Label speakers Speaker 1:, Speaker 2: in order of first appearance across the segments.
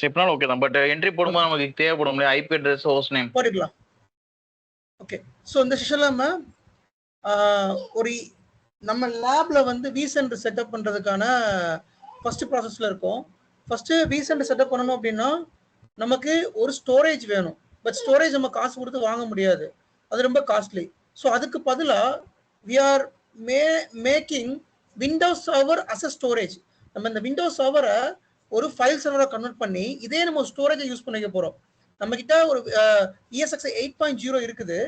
Speaker 1: எப்பனாலும் okay தான். But entry போடும்போது நமக்கு தேவைப்படும் இல்லையா ஐபி அட்ரஸ், ஹோஸ்ட் நேம்
Speaker 2: போட்டுக்கலாம். ஓகே. ஸோ இந்த செஷன்ல நம்ம ஒரு நம்ம லேப்ல வந்து விசென்டர் செட்டப் பண்றதுக்கான ஃபர்ஸ்ட் ப்ராசஸ்ல இருக்கும். ஃபர்ஸ்ட் விசென்டர் செட்டப் பண்ணணும் அப்படின்னா நமக்கு ஒரு ஸ்டோரேஜ் வேணும். பட் ஸ்டோரேஜ் நம்ம காசு கொடுத்து வாங்க முடியாது, அது ரொம்ப காஸ்ட்லி. ஸோ அதுக்கு பதிலாக we are making Windows server as a storage. நம்ம இந்த விண்டோஸ் சர்வரை ஒரு ஃபைல் சர்வரை கன்வெர்ட் பண்ணி இதே நம்ம ஸ்டோரேஜை யூஸ் பண்ணிக்க போறோம். நம்ம கிட்ட ஒரு ESX 8.0 இருக்குது,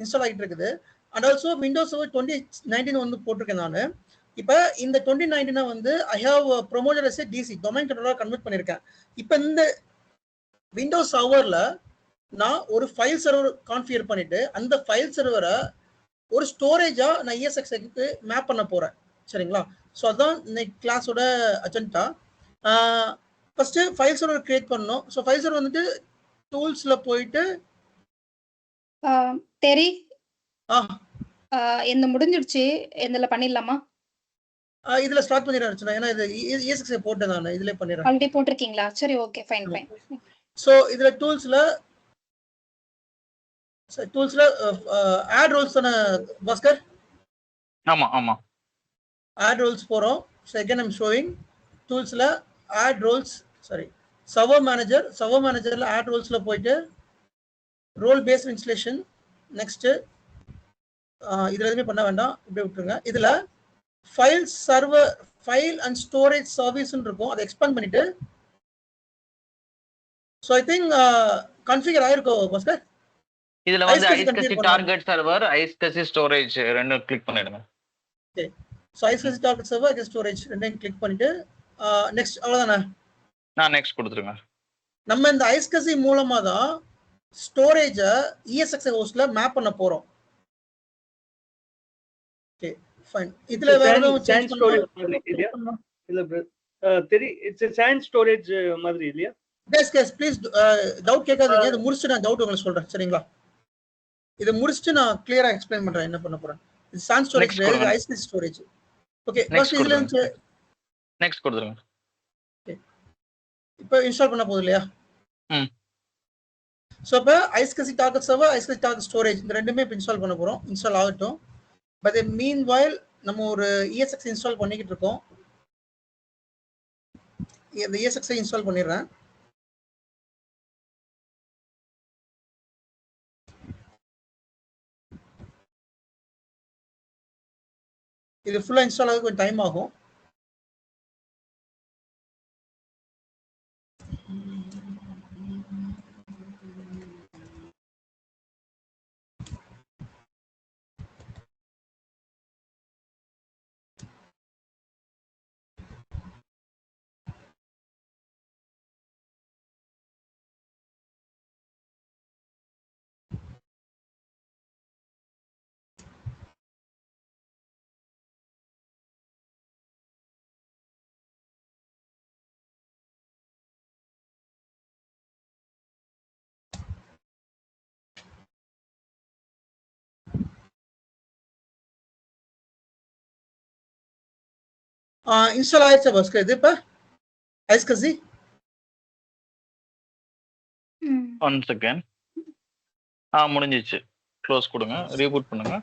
Speaker 2: இன்ஸ்டால் ஆகிட்டு இருக்குது. அண்ட் ஆல்சோ விண்டோஸ் சர்வர் 2019 வந்து போட்டிருக்கேன் நான். இப்போ இந்த 2019 வந்து I have promoted as DC domain controller convert பண்ணியிருக்கேன். இப்போ இந்த விண்டோஸ் சர்வர்ல நான் ஒரு ஃபைல் சர்வர் கான்ஃபிகர் பண்ணிட்டு அந்த ஃபைல் சர்வரை ஒரு ஸ்டோரேஜா நான் ESXக்கு மேப் பண்ண போறேன். சரிங்களா? ஸோ அதான் இன்னைக்கு கிளாஸோட agenda. First file server create பண்ணணும். ஸோ ஃபைல் சர்வர் வந்துட்டு டூல்ஸ்ல போயிட்டு
Speaker 3: தெரி என்ன முடிஞ்சிடுச்சு, எதுல பண்ணிடலாமா?
Speaker 2: இதுல ஸ்டார்ட் பண்ணிடுறேன். ஏன்னா இது ESX போட்டேன் நான், இதுல பண்ணிடுறேன்.
Speaker 3: ஆல்ரெடி போட்டிருக்கீங்களா? சரி, ஓகே, ஃபைன் ஃபைன்.
Speaker 2: ஸோ இதுல டூல்ஸ்ல ஆட் ரோல்ஸ் தானே பாஸ்கர்?
Speaker 1: ஆமா ஆமா,
Speaker 2: ஆட் ரோல்ஸ் போறோம். ஸோ அகைன் ஐம் ஷோயிங் டூல்ஸ்ல ஆட் ரோல்ஸ், சாரி சர்வர் மேனேஜர்ல ஆட் ரோல்ஸ்ல போயிட்டு ரோல் பேஸ்ட் இன்ஸ்டலேஷன். நெக்ஸ்ட் இதுல எதுவுமே பண்ண வேண்டாம், இப்படி விட்டுருங்க. இதுல file server file and storage service இருக்கும், அதை எக்ஸ்பேண்ட் பண்ணிட்டு ஸோ ஐ திங்க் கான்ஃபிகர் ஆயிருக்கும் பாஸ்கர்.
Speaker 1: இதுல வந்து iSCSI target server, iSCSI storage ரெண்டும் கிளிக் பண்ணிடுங்க.
Speaker 2: Okay. So iSCSI target server, iSCSI storage ரெண்டையும் கிளிக் பண்ணிட்டு நெக்ஸ்ட் அவ்வளவுதானே?
Speaker 1: நான் நெக்ஸ்ட் கொடுத்துருங்க.
Speaker 2: நம்ம இந்த ஐஸ்கசி மூலமா தான் ஸ்டோரேஜ ESX ஹோஸ்ட்ல மேப் பண்ண போறோம். Okay fine. இதுல வேற ஏதாவது சேஞ்ச்
Speaker 4: ஸ்டோரேஜ் இல்லையா? இல்ல இட்ஸ் a SAN ஸ்டோரேஜ் மாதிரி இல்லையா?
Speaker 2: எஸ் ப்ளீஸ் டவுட் கேட்காதீங்க. இது முடிச்சிட்டு நான் டவுட் உங்களுக்கு சொல்றேன். சரிங்களா? இதை முடிச்சிட்டு நான் கிளியரா எக்ஸ்பிளைன் பண்றேன் என்ன பண்ண போறேன். இது SAN ஸ்டோரேஜ் வேற, ஐஸ்கசி ஸ்டோரேஜ். ஓகே, ஃபர்ஸ்ட் இதுல இருந்து
Speaker 1: நெக்ஸ்ட் கொடுத்துருங்க.
Speaker 2: ஓகே, இப்போ இன்ஸ்டால் பண்ண போகுது இல்லையா? சோ இப்போ ஐஸ்கசி டார்கெட் சர்வர், ஐஸ்கசி டார்கெட் ஸ்டோரேஜ் இந்த ரெண்டுமே இப்போ இன்ஸ்டால் பண்ண போறோம். இன்ஸ்டால் ஆகட்டும். பட் மீன் வைல் நம்ம ஒரு ESX இன்ஸ்டால் பண்ணிக்கிட்டு இருக்கோம். இந்த ESX இன்ஸ்டால் பண்ணிடுறேன். இது ஃபுல்லா இன்ஸ்டால் ஆக கொஞ்சம் டைம் ஆகும். இன்ஸ்டால் ஆயிடுச்சா பாஸ்கர்? இது இப்போ ஐஸ்கசி
Speaker 1: ஒன் செகண்ட். முடிஞ்சிச்சு. க்ளோஸ் கொடுங்க, ரீபூட் பண்ணுங்க.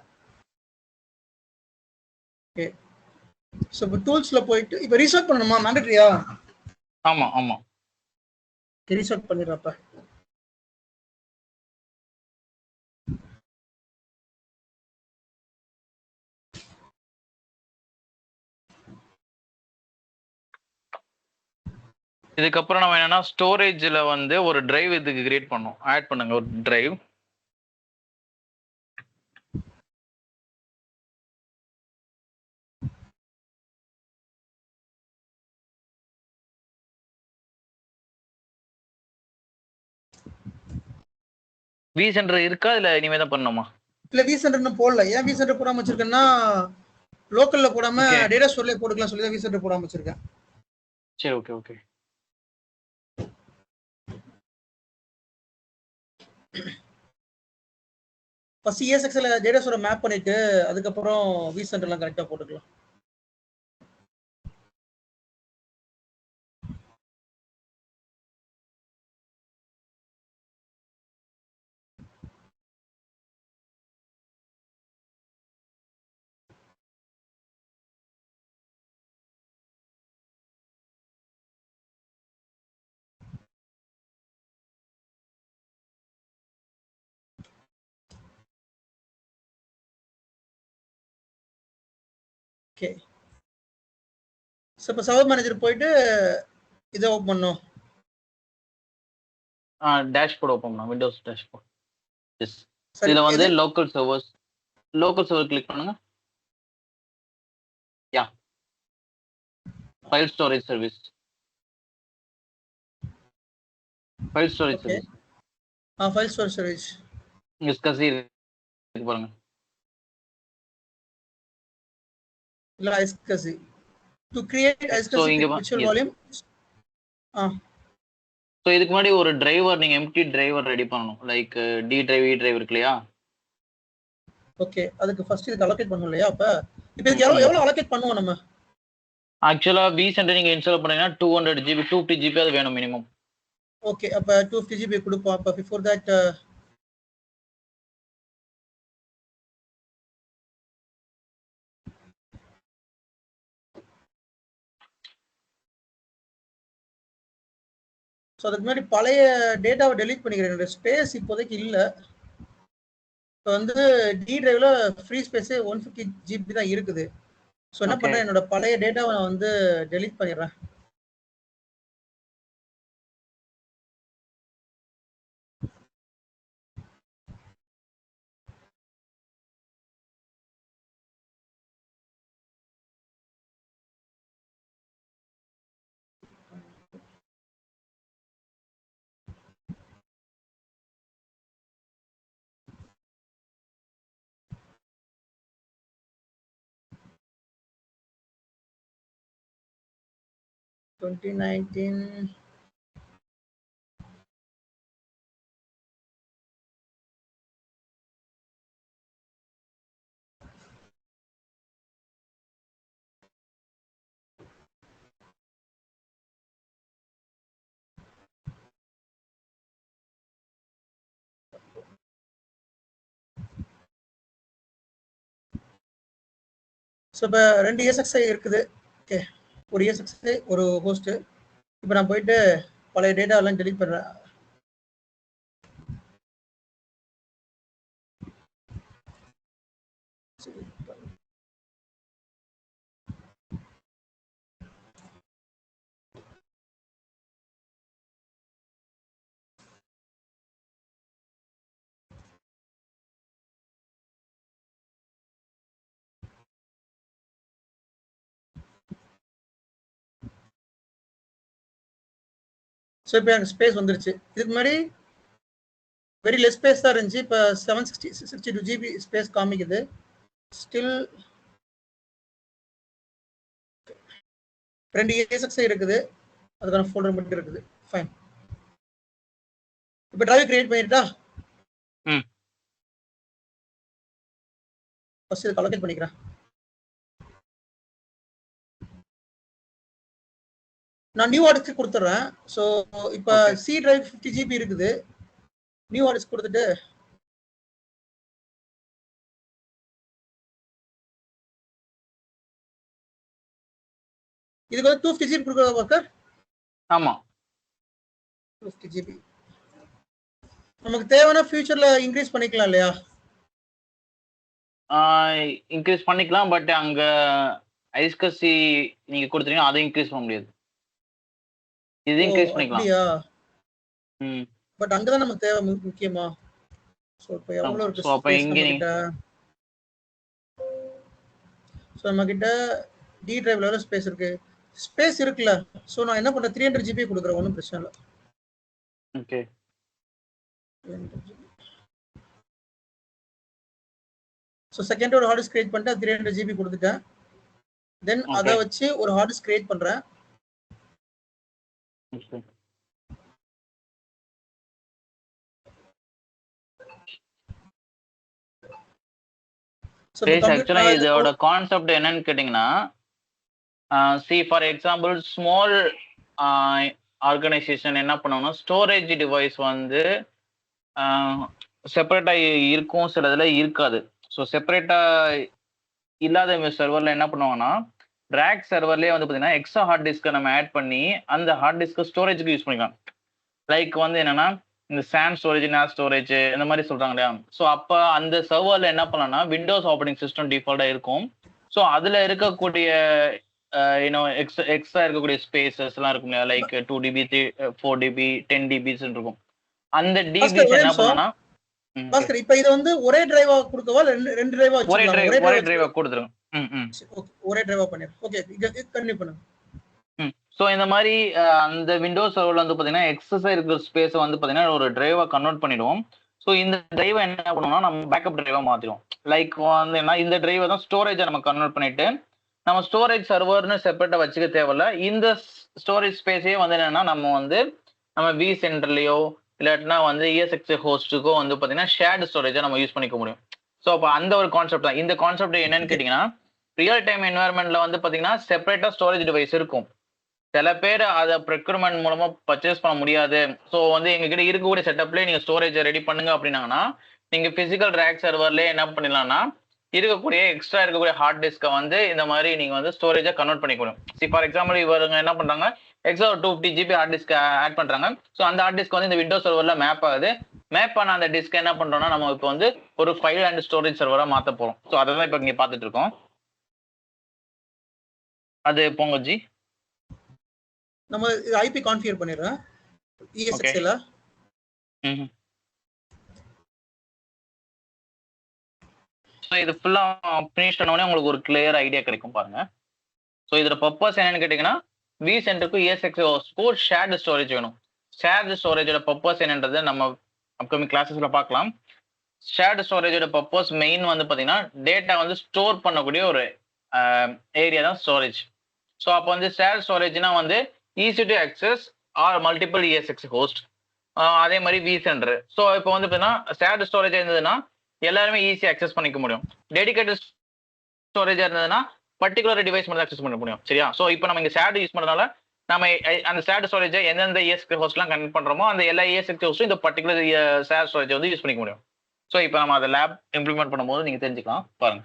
Speaker 2: ஓகே. சோ இப்போ டூல்ஸ்ல போயிட்டு இப்போ ரீசெட் பண்ணணுமா? மேண்டேட்டரியா?
Speaker 1: ஆமா ஆமா,
Speaker 2: ரீசெட் பண்ணிடுறப்ப.
Speaker 1: இதுக்கப்புறம் நம்ம என்னன்னா ஸ்டோரேஜ்ல வந்து ஒரு டிரைவ் இதுக்கு கிரியேட் பண்ணோம். ஆட் பண்ணுங்க ஒரு டிரைவ். விசென்டர் இருக்கா இல்ல இனிமே தான் பண்ணணுமா?
Speaker 2: இல்ல விசென்டர் இன்னும் போடல. ஏன் விசென்டர் போடாம வச்சிருக்கேன்னா லோக்கல்ல போடாம டேட்டா ஸ்டோர்லயே போட்டுக்கலாம் சொல்லி தான் விசென்டர் போடாம வச்சிருக்கேன்.
Speaker 1: சரி, ஓகே ஓகே.
Speaker 2: ஃபர்ஸ்ட் ESXல டேட்டா ஸ்டோரை மேப் பண்ணிட்டு அதுக்கப்புறம் விசென்டர்லாம் கரெக்டா போட்டுக்கலாம். ஓகே. ஸோ இப்போ சர்வர் மேனேஜர் போயிட்டு இதை ஓப்பன் பண்ணோம்.
Speaker 1: டேஷ்போர்ட் ஓப்பன் பண்ணலாம், விண்டோஸ் டேஷ்போர்ட். எஸ்,
Speaker 2: சரி
Speaker 1: இதுல வந்து
Speaker 2: எது
Speaker 1: லோக்கல் சர்வர் கிளிக் பண்ணுங்க. Yeah, file storage service. File storage
Speaker 2: okay.
Speaker 1: Service
Speaker 2: file storage service.
Speaker 1: இங்க SCSI இருக்கு பாருங்க.
Speaker 2: இல்லை iSCSI to create
Speaker 1: so
Speaker 2: iSCSI
Speaker 1: இங்க
Speaker 2: விர்ச்சுவல்
Speaker 1: எஸ்.
Speaker 2: வால்யூம்.
Speaker 1: ஸோ இதுக்கு முன்னாடி ஒரு டிரைவர், நீங்க எம்டி டிரைவர் ரெடி பண்ணணும். லைக் டி டிரைவ், இ டிரைவ் இருக்கு இல்லையா?
Speaker 2: ஓகே. அதுக்கு ஃபர்ஸ்ட் இதுக்கு அலோகேட் பண்ணணும் இல்லையா? அப்போ இப்போ இதுக்கு எவ்வளோ அலோகேட் பண்ணுவோம் நம்ம?
Speaker 1: ஆக்சுவலா vCenter நீங்க இன்ஸ்டால் பண்ணீங்கன்னா 200 GB 250 GB அது வேணும் மினிமம்.
Speaker 2: ஓகே. அப்போ 250 GB கொடுப்போம். அப்போ பிஃபோர் தட் ஸோ அதுக்கு முன்னாடி பழைய டேட்டாவை டெலீட் பண்ணிக்கிறேன். என்னோட ஸ்பேஸ் இப்போதைக்கு இல்லை. இப்போ வந்து டி டிரைவ்ல ஃப்ரீ ஸ்பேஸு 150 GB தான் இருக்குது. ஸோ என்ன
Speaker 1: ஓகே.
Speaker 2: பண்ணுறேன், என்னோட பழைய டேட்டாவை நான் வந்து டெலீட் பண்ணிடுறேன். ஸோ இப்போ 2 ESXi இருக்குது. ஓகே. ஒரு ESXi ஒரு ஹோஸ்ட்டு. இப்போ நான் போயிட்டு பழைய டேட்டா எல்லாம் டெலீட் பண்ணுறேன். ஸோ இப்போ எனக்கு ஸ்பேஸ் வந்துருச்சு. இதுக்கு முன்னாடி வெரி லெஸ் ஸ்பேஸ் தான் இருந்துச்சு. இப்போ 762 GB ஸ்பேஸ் காமிக்குது. ஸ்டில் 2 ESXi இருக்குது. அதுக்கான ஃபோல்டர் மட்டும் இருக்குது. ஃபைன். இப்போ டிரைவ் கிரியேட் பண்ணிட்டா?
Speaker 1: ம்.
Speaker 2: ஃபர்ஸ்ட் இதுக்கு அலோகேட் பண்ணிக்கிறேன். நான் நியூ ஆர்டர்ஸ்க்கு கொடுத்துட்றேன். ஸோ இப்போ
Speaker 1: ஓகே.
Speaker 2: சி டிரைவ் 50 GB இருக்குது. நியூ ஆர்டர்ஸ் கொடுத்துட்டு இதுக்கு வந்து 250 GB கொடுக்குறதா ஒர்க்கர்?
Speaker 1: ஆமா.
Speaker 2: 250 GB நமக்கு தேவைன்னா ஃபியூச்சர்ல இன்க்ரீஸ் பண்ணிக்கலாம் இல்லையா?
Speaker 1: இன்க்ரீஸ் பண்ணிக்கலாம், பட் அங்க ஐஸ்கசி நீங்க கொடுத்தீங்கன்னா அதை இன்க்ரீஸ் பண்ண முடியாது. இது
Speaker 2: ஓ
Speaker 1: இன்க்ரீஸ் பண்ணிக்கலாம்.
Speaker 2: அப்படியா?
Speaker 1: ம்.
Speaker 2: பட் அங்கதான் நமக்கு தேவை முக்கியமா. ஸோ இப்போ எவ்வளோ இருக்கு
Speaker 1: ஸோ அப்போ
Speaker 2: ஸ்பேஸ்
Speaker 1: இங்கே
Speaker 2: நம்ம
Speaker 1: நீங்க
Speaker 2: கிட்ட? ஸோ நம்ம கிட்ட டி டிரைவ்ல எவ்வளோ ஸ்பேஸ் இருக்கு? ஸ்பேஸ் இருக்குல்ல. ஸோ நான் என்ன பண்றேன், 300 GB கொடுக்குறேன். ஒன்றும் பிரச்சனை இல்லை.
Speaker 1: ஓகே.
Speaker 2: 300 GB. ஸோ செகண்ட் ஒரு ஹார்ட் டிஸ்க் கிரியேட் பண்ணிட்டு 300 GB கொடுத்துட்டேன். தென் அதை
Speaker 1: ஓகே.
Speaker 2: வச்சு ஒரு ஹார்ட் டிஸ்க் கிரியேட் பண்றேன்.
Speaker 1: ஓகே.
Speaker 2: ஸோ இப்போ
Speaker 1: ஆக்சுவலா
Speaker 2: கம்ப்யூட்டர்
Speaker 1: இதோட கான்செப்ட் என்னன்னு கேட்டிங்கன்னா, C for example small organisation என்ன பண்ணுவோம்னா, ஸ்டோரேஜ் டிவைஸ் வந்து செப்பரேட்டா இருக்கும், சில இதுல இருக்காது. ஸோ செப்பரேட்டா இல்லாத சர்வர்ல என்ன பண்ணுவாங்கன்னா, ரேக் சர்வர்லயே வந்து பார்த்தீங்கன்னா எக்ஸ்ட்ரா ஹார்ட் டிஸ்க்கை நம்ம ஆட் பண்ணி அந்த ஹார்ட் டிஸ்க்கை ஸ்டோரேஜுக்கு யூஸ் பண்ணிக்கலாம். லைக் வந்து என்னன்னா, இந்த சாம் ஸ்டோரேஜ், நேஸ் ஸ்டோரேஜ் இந்த மாதிரி சொல்றாங்க இல்லையா? ஸோ அப்போ அந்த சர்வரில் என்ன பண்ணலாம்னா, விண்டோஸ் ஆப்ரேட்டிங் சிஸ்டம் டிஃபால்ட்டாக இருக்கும். ஸோ அதுல இருக்கக்கூடிய எக்ஸ்ட்ரா இருக்கக்கூடிய ஸ்பேசஸ் எல்லாம் இருக்கும் இல்லையா, லைக் 2 dB 4 dB 10 dB இருக்கும். அந்த டிபிஸ் என்ன பண்ணா
Speaker 2: பாஸ்கர் இப்ப இது வந்து ஒரே டிரைவா கொடுக்கவா ரெண்டு டிரைவா
Speaker 1: ஒரே
Speaker 2: வச்சுக்கலாம்?
Speaker 1: ஒரே டிரைவா கொடுத்துருங்க.
Speaker 2: ஒரே டிரைவா பண்ணிரு. ஓகே, கண்டினியூ பண்ணுங்க.
Speaker 1: ஸோ இந்த மாதிரி அந்த விண்டோஸ் சர்வர்ல வந்து பார்த்தீங்கன்னா எக்ஸஸா இருக்கிற ஸ்பேஸை வந்து பார்த்தீங்கன்னா ஒரு டிரைவா கன்வெர்ட் பண்ணிடுவோம். ஸோ இந்த டிரைவை என்ன பண்ணுவோம்னா நம்ம பேக்கப் டிரைவா மாத்திடுவோம். லைக் வந்து என்ன, இந்த டிரைவை தான் ஸ்டோரேஜை நம்ம கன்வெர்ட் பண்ணிட்டு நம்ம ஸ்டோரேஜ் சர்வர்னு செப்பரேட்டா வச்சுக்க தேவையில்ல. இந்த ஸ்டோரேஜ் ஸ்பேஸே வந்து என்னன்னா நம்ம வி சென்டர்லயோ இல்லாட்டினா வந்து ESXi ஹோஸ்ட்டுக்கோ வந்து பார்த்தீங்கன்னா ஷேர்டு ஸ்டோரேஜை நம்ம யூஸ் பண்ணிக்க முடியும். ஸோ அப்போ அந்த ஒரு கான்செப்ட் தான். இந்த கான்செப்ட் என்னன்னு கேட்டிங்கன்னா, ரியல் டைம் என்வாயர்மெண்ட்ல வந்து பார்த்தீங்கன்னா செப்பரேட்டா ஸ்டோரேஜ் டிவைஸ் இருக்கும். சில பேர் அதை ப்ரொக்யூர்மெண்ட் மூலமா பர்ச்சேஸ் பண்ண முடியாது, ஸோ வந்து எங்ககிட்ட இருக்கக்கூடிய செட்டப்லேயே நீங்க ஸ்டோரேஜை ரெடி பண்ணுங்க அப்படின்னாங்கன்னா நீங்க பிசிக்கல் ரேக் சர்வர்லேயே என்ன பண்ணிடலாம்னா இருக்கக்கூடிய எக்ஸ்ட்ரா இருக்கக்கூடிய ஹார்ட் டிஸ்கை வந்து இந்த மாதிரி நீங்க வந்து ஸ்டோரேஜை கன்வெர்ட் பண்ணிக்க முடியும். ஃபார் எக்ஸாம்பிள் இவங்க என்ன பண்றாங்க, extra 250 GB hard disk add பண்றாங்க. ஸோ அந்த ஹார்ட் டிஸ்க் வந்து இந்த விண்டோஸ் சர்வர்ல மேப் ஆகுது. மேப் பண்ண அந்த டிஸ்க் என்ன பண்றோம்னா நம்ம இப்போ வந்து ஒரு ஃபைல் அண்ட் ஸ்டோரேஜ் சர்வரா மாத்த போறோம். ஸோ அதை தான் இப்போ இங்க பார்த்துட்டு இருக்கோம். அது போங்க ஜி.
Speaker 2: நம்ம ஐபி கான்ஃபிகர் பண்ணிடுறோம் ESXi-ல.
Speaker 1: ஸோ இது ஃபுல்லா ஃபினிஷ் பண்ண உடனே உங்களுக்கு ஒரு கிளியர் ஐடியா கிடைக்கும் பாருங்க. ஸோ இதோட பர்பஸ் என்னன்னு கேட்டீங்கன்னா, வி சென்டருக்கும் ESXi ஹோஸ்ட்க்கும் ஷேர்டு ஸ்டோரேஜ் வேணும். ஷேர்டு ஸ்டோரேஜோட பர்பஸ் என்னன்றது நம்ம அப்கமிங் கிளாஸஸ்ல பார்க்கலாம். ஷேர்டு ஸ்டோரேஜோட பர்பஸ் மெயின் வந்து பார்த்தீங்கன்னா டேட்டா வந்து ஸ்டோர் பண்ணக்கூடிய ஒரு ஏரியா தான் ஸ்டோரேஜ். ஸோ அப்போ வந்து ஷேர்டு ஸ்டோரேஜ்னா வந்து easy to access or multiple ESXi host, அதே மாதிரி வி சென்டர். ஸோ இப்போ வந்து பார்த்தீங்கன்னா ஷேர்டு ஸ்டோரேஜ் இருந்ததுன்னா எல்லாருமே ஈஸியாக அக்சஸ் பண்ணிக்க முடியும். டெடிகேட்டட் ஸ்டோரேஜா இருந்ததுன்னா பர்டிகுலர் டிவைஸ் மட்டும் அக்சஸ் பண்ண முடியும். சரியா? ஸோ இப்போ நம்ம இங்கே ஷேர்டு யூஸ் பண்ணறதுனால நம்ம அந்த ஷேர்டு ஸ்டோரேஜை எந்தெந்த ESXi ஹோஸ்ட்லாம் கனெக்ட் பண்றோமோ அந்த எல்லா ESXi ஹோஸ்ட்டும் இந்த பர்டிகுலர் ஷேர் ஸ்டோரேஜ் வந்து யூஸ் பண்ணிக்க முடியும். ஸோ இப்போ நம்ம அதை லேப் இம்ப்ளிமெண்ட் பண்ணும்போது நீங்க தெரிஞ்சுக்கலாம் பாருங்க.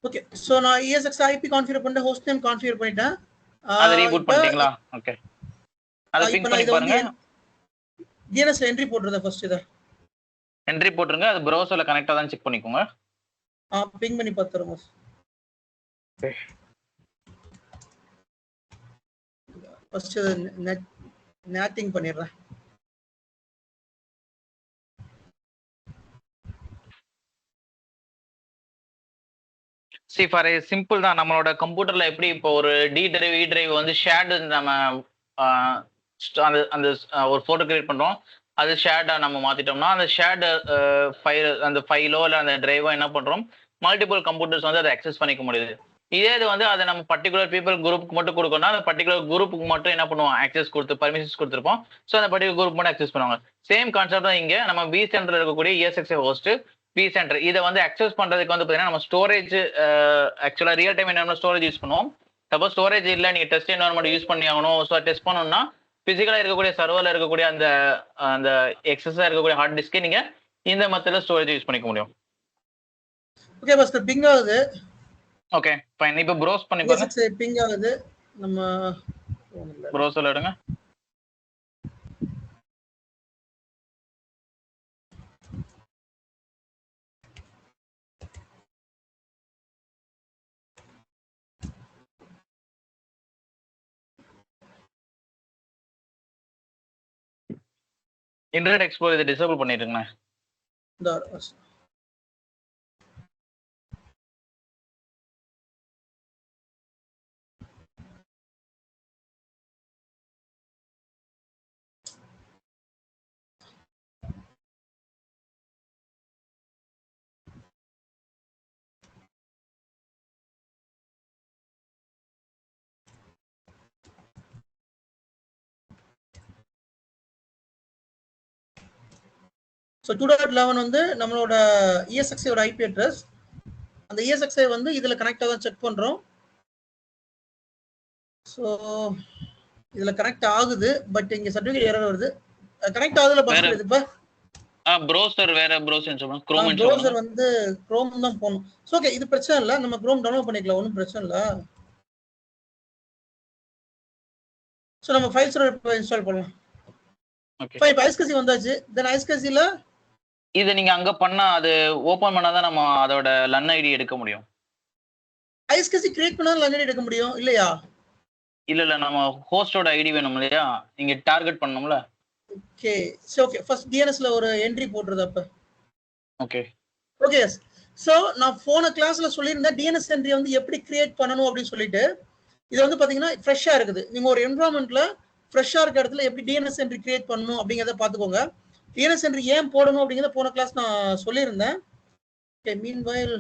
Speaker 2: ஓகே, ஸோ நான் ESXi IP கான்ஃபிகர் பண்ணிட்டேன், ஹோஸ்ட் நேம் கான்ஃபிகர் பண்ணிட்டேன்.
Speaker 1: அதை ரீபூட் பண்ணிட்டீங்களா? ஓகே, அதை பிங் பண்ணி பாருங்க.
Speaker 2: DNS என்ட்ரி போட்டுறேன். ஃபர்ஸ்ட் இத
Speaker 1: என்ட்ரி போட்டுருங்க. அது ப்ரௌசர்ல கனெக்ட் ஆதான் செக் பண்ணிக்கோங்க.
Speaker 2: பிங் பண்ணி பார்த்துறோம். ஃபர்ஸ்ட் நேட்டிங் பண்ணிடுறேன்.
Speaker 1: ஃபார் சிம்பிள் தான். நம்மளோட கம்ப்யூட்டர்ல எப்படி இப்போ ஒரு டி டிரைவ் இ டிரைவ் வந்து ஷேர்டு நம்ம அந்த ஒரு போட்டோ கிரியேட் பண்றோம், அது ஷேர்டா நம்ம மாத்திட்டோம்னா அந்த ஷேர்டு ஃபைல் அந்த ஃபைலோ இல்லை அந்த டிரைவோ என்ன பண்றோம், மல்டிபிள் கம்ப்யூட்டர்ஸ் வந்து அதை அக்சஸ் பண்ணிக்க முடியுது. இதே இது வந்து அதை நம்ம பர்டிகுலர் பீப்புள் குரூப்புக்கு மட்டும் கொடுக்கணும்னா அந்த பர்டிகுலர் குரூப்புக்கு மட்டும் என்ன பண்ணுவோம், ஆக்சஸ் கொடுத்து பர்மிஷன்ஸ் கொடுத்துருப்போம். ஸோ அந்த பர்டிகுலர் குரூப் மட்டும் அக்சஸ் பண்ணுவாங்க. சேம் கான்செப்ட் தான் இங்கே நம்ம வி சென்டர் இருக்கக்கூடிய ESXi ஹோஸ்ட் வி சென்டர். இதை வந்து அக்சஸ் பண்றதுக்கு வந்து பார்த்தீங்கன்னா நம்ம ஸ்டோரேஜ் ஆக்சுவலாக ரியல் டைம் என்ன ஸ்டோரேஜ் யூஸ் பண்ணுவோம். சப்போஸ் ஸ்டோரேஜ் இல்லை, நீங்க டெஸ்ட் என்வரன்மெண்ட் யூஸ் பண்ணி ஆகணும். ஸோ டெஸ்ட் பண்ணணும்னா பிசிக்கலா இருக்கக்கூடிய சர்வர்ல இருக்கக்கூடிய அந்த எக்ஸஸா இருக்கக்கூடிய ஹார்ட் டிஸ்கே நீங்க இந்த மெத்தட்ல ஸ்டோரேஜ் யூஸ் பண்ணிக்க முடியும்.
Speaker 2: ஓகே பாஸ்கர், பிங் ஆகுது.
Speaker 1: Okay fine. இப்போ ப்ரௌஸ் பண்ணி பாருங்க.
Speaker 2: பிங் ஆகுது. நம்ம
Speaker 1: ப்ரௌசர்ல எடுங்க. இன்டர்நெட் எக்ஸ்ப்ளோரர் இதை டிசேபிள் பண்ணிட்டுங்க.
Speaker 2: ஸோ 2.11 வந்து நம்மளோட ESXi-யோட IP அட்ரஸ். அந்த ESXi வந்து இதுல கனெக்ட் ஆகுதான் செக் பண்றோம். ஸோ இதுல கனெக்ட் ஆகுது, பட் இங்க சர்டிஃபிகேட் எரர் வருது. கனெக்ட் ஆகுதுல பாஸ்கர். இது இப்ப
Speaker 1: ப்ரௌசர் வேற ப்ரௌசர் சொல்லுங்க. குரோம்
Speaker 2: ப்ரௌசர் வந்து குரோம் தான் போணும். சோ ஓகே, இது பிரச்சனை இல்ல, நம்ம குரோம் டவுன்லோட் பண்ணிக்கலாம், ஒன்றும் பிரச்சனை இல்ல. சோ நம்ம ஃபைல் சர்வர் இன்ஸ்டால் பண்ணலாம். Okay fine. ஐஸ்கசி வந்தாச்சு. தென் ஐஸ்கசில
Speaker 1: இது நீங்க அங்க பண்ணா அது ஓபன் பண்ணாதான் நம்ம அதோட லன் ஐடி எடுக்க முடியும்.
Speaker 2: ஐஸ்கசி கிரியேட் பண்ணா லாகின் எடுக்க முடியும் இல்லையா?
Speaker 1: இல்ல நம்ம ஹோஸ்டோட ஐடி வேணும் இல்லையா, இங்க டார்கெட் பண்ணணும்ல.
Speaker 2: ஓகே சரி ஓகே ஃபர்ஸ்ட் டிஎன்எஸ்ல ஒரு என்ட்ரி போடுறது அப்ப.
Speaker 1: Okay
Speaker 2: okay yes. ஸோ நான் போன கிளாஸ்ல சொல்லியிருந்தேன் டிஎன்எஸ் என்ட்ரி வந்து எப்படி கிரியேட் பண்ணணும் அப்படின்னு சொல்லிட்டு. இது வந்து பாத்தீங்கன்னா ஃப்ரெஷ்ஷா இருக்குது. நீங்க ஒரு என்வரான்மெண்ட்ல ஃப்ரெஷ்ஷா இருக்க இடத்துல எப்படி டிஎன்எஸ் என்ட்ரி கிரியேட் பண்ணணும் அப்படிங்கிறத பாத்துக்கோங்க. டிஎன்எஸ் என்ட்ரி ஏன் போடணும் அப்படிங்கிறத போன கிளாஸ் நான் சொல்லியிருந்தேன். ஓகே மீன் வைல்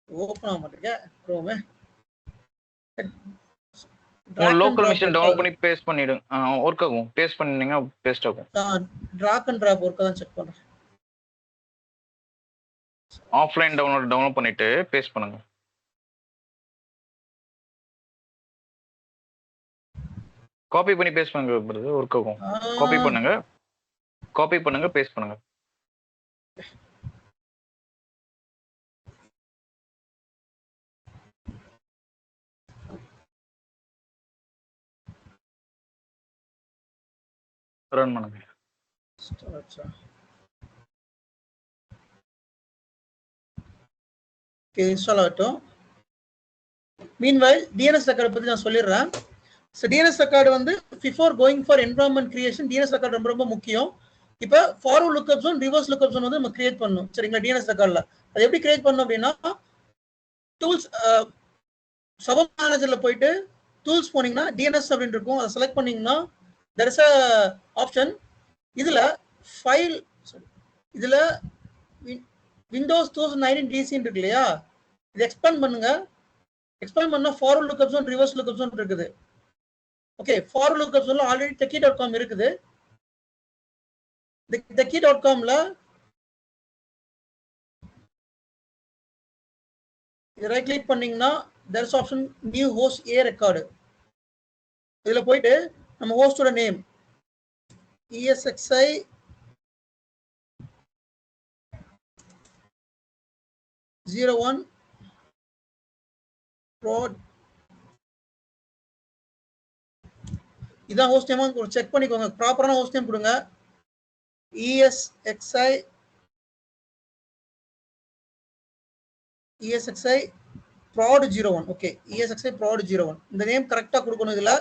Speaker 2: ஓப்பன் ஆக மாட்டேங்க க்ரோம்.
Speaker 1: லோக்கல் மிஷின் டவுன்லோட் பண்ணி பேஸ்ட் பண்ணிடுங்க. ஒர்க் ஆகும். பேஸ்ட் பண்ணீங்க பேஸ்ட் ஆகும்.
Speaker 2: டிராக் அண்ட் டிராப் ஒர்க் தான் செக் பண்றேன்.
Speaker 1: ஆஃப்லைன் டவுன்லோட் பண்ணிட்டு பேஸ்ட் பண்ணுங்க. காப்பி பண்ணி பேஸ்ட் பண்ணுங்க பிரதர், ஒர்க் ஆகும். காப்பி பண்ணுங்க பேஸ்ட் பண்ணுங்க. ரன் பண்ணுங்க.
Speaker 2: இன்ஸ்டால் ஆகட்டும். மீன்வைல் டிஎன்எஸ் ரெக்கார்டு பத்தி நான் சொல்லிடுறேன். ஸோ டிஎன்எஸ் ரெக்கார்டு வந்து before going for environment creation DNS record ரொம்ப ரொம்ப முக்கியம். இப்போ forward lookup zone reverse lookup zone வந்து நம்ம கிரியேட் பண்ணணும் சரிங்களா டிஎன்எஸ் ரெக்கார்டில். அது எப்படி கிரியேட் பண்ணணும் அப்படின்னா டூல்ஸ் சப் மேனேஜர்ல போயிட்டு டூல்ஸ் போனீங்கன்னா டிஎன்எஸ் அப்படின்னு இருக்கும். அதை செலக்ட் பண்ணீங்கன்னா தெர் இஸ் அ ஆப்ஷன். இதுல ஃபைல் இதுல விண்டோஸ் 2019 டிசின்னு இருக்கு இல்லையா, இது எக்ஸ்பேண்ட் பண்ணுங்க. எக்ஸ்பேண்ட் பண்ணா forward lookup zone reverse lookup zone இருக்குது. ஓகே ஃபார்வர்ட் லுக்அப் ஜோன்ல ஆல்ரெடி techie.com இருக்குது. techie.comல இது ரைட் கிளிக் பண்ணீங்கன்னா there is option new host a record. இதுல போயிட்டு நம்ம ஹோஸ்டோட நேம் ESXi (01) prod இதான் ஹோஸ்ட் நேம். செக் பண்ணிக்கோங்க ப்ராப்பரான ஹோஸ்ட் நேம் கொடுங்க. ESXi prod 01. Okay ESXi prod 01 இந்த நேம் கரெக்டா கொடுக்கணும். இதுல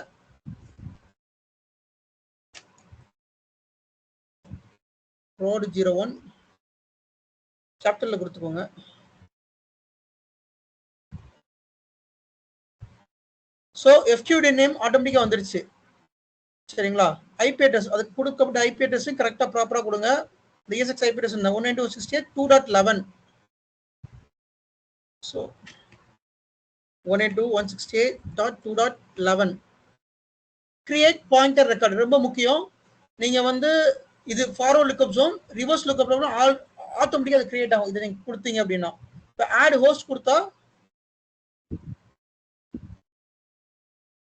Speaker 2: prod 01 கேபிட்டல்ல கொடுத்துக்கோங்க. ஸோ FQD நேம் ஆட்டோமேட்டிக்கா வந்துருச்சு சரிங்களா. ஐபி அட்ரஸ் அதுக்கு கொடுக்கப்பட்ட ஐபி அட்ரஸும் கரெக்டா ப்ராப்பரா கொடுங்க. இந்த ESX IP address 192.168.2.11. So 192.168.2.11 create pointer record ரொம்ப முக்கியம். நீங்க வந்து இது forward lookup zone reverse lookup zone ஆட்டோமேட்டிக்கா அது கிரியேட் ஆகும். இதை நீங்க கொடுத்தீங்க அப்படின்னா இப்போ ஆட் ஹோஸ்ட் கொடுத்தா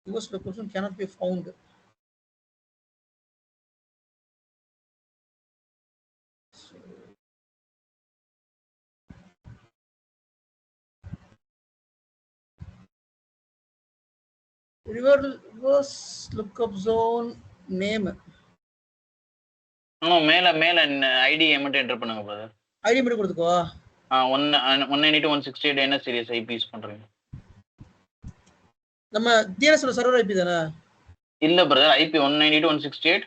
Speaker 2: reverse location cannot be found. Reverse lookup zone name.
Speaker 1: மேல ஐடி மட்டும் என்டர் பண்ணுங்க பிரதர்.
Speaker 2: ஐடி மட்டும் கொடுத்துக்கோ.
Speaker 1: 192.168 என்ன சீரிஸ் ஐபி யூஸ் பண்றீங்க?
Speaker 2: நம்ம டிஎன்எஸ் சர்வர் ஐபி தானே?
Speaker 1: இல்ல பிரதர், ஐபி 192.168.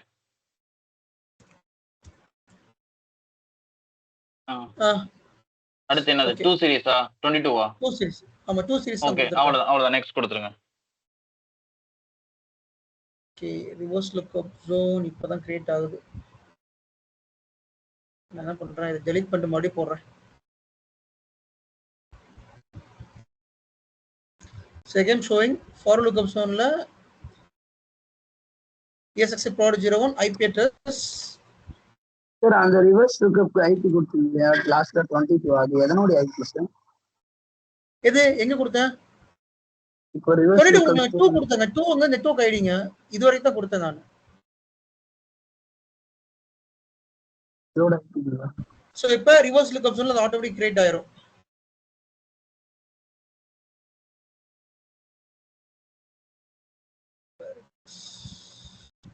Speaker 1: அடுத்து என்னது? 2 சீரிஸா 22வா?
Speaker 2: 2 சீரிஸ். ஆமா 2 சீரிஸ்.
Speaker 1: ஓகே அவ்வளவுதான் நெக்ஸ்ட் கொடுத்துருங்க.
Speaker 2: ஓகே ரிவர்ஸ் லுக்அப் ஜோன் இப்பதான் கிரியேட் ஆகுது. நான் என்ன பண்றேன், இதை டெலீட் பண்ணிட்டு மறுபடியும் போடுறேன். Second showing forward lookup zone la ESXi prod 01 IP address.
Speaker 5: Sir, on the reverse lookup IP கொடுத்தீங்க last 22 அது எதனோட IP சார்?
Speaker 2: இது எங்க கொடுத்தேன்?
Speaker 5: இப்போ reverse lookup
Speaker 2: 2 கொடுத்தங்க. 2 வந்து நெட்வொர்க் ஐடிங்க. இது வரைக்கும் தான் கொடுத்தேன் நான்.
Speaker 5: இதோட ஐபிங்களா?
Speaker 2: சோ இப்போ ரிவர்ஸ் லுக்அப் ஜோன்ல அது ஆட்டோமேட்டிக் கிரியேட் ஆயிரும்.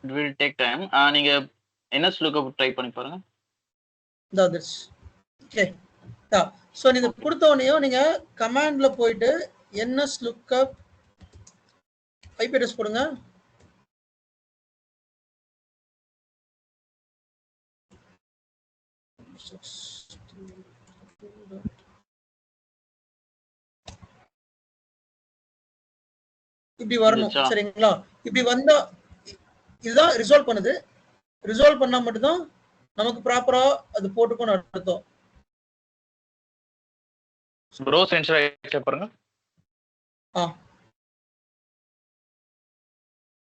Speaker 1: It will take time. நீங்க NS lookup ட்ரை பண்ணி பாருங்க.
Speaker 2: ஓகே சோ நீங்க கொடுத்த உடனே நீங்க கமாண்ட்ல போயிட்டு என்எஸ் லுக்கப் ஐபி அட்ரஸ் போடுங்க. இப்படி வரணும்.
Speaker 1: வந்துச்சா?
Speaker 2: சரிங்களா? இப்படி வந்தா இதுதான் ரிசால்வ் பண்ணுது. ரிசால்வ் பண்ணா மட்டும்தான் நமக்கு ப்ராப்பரா அது போட்டுக்கணும் அர்த்தம்.
Speaker 1: ப்ரோஸ் இன்ஸ்டால் ஆயிடுச்சு பாருங்க.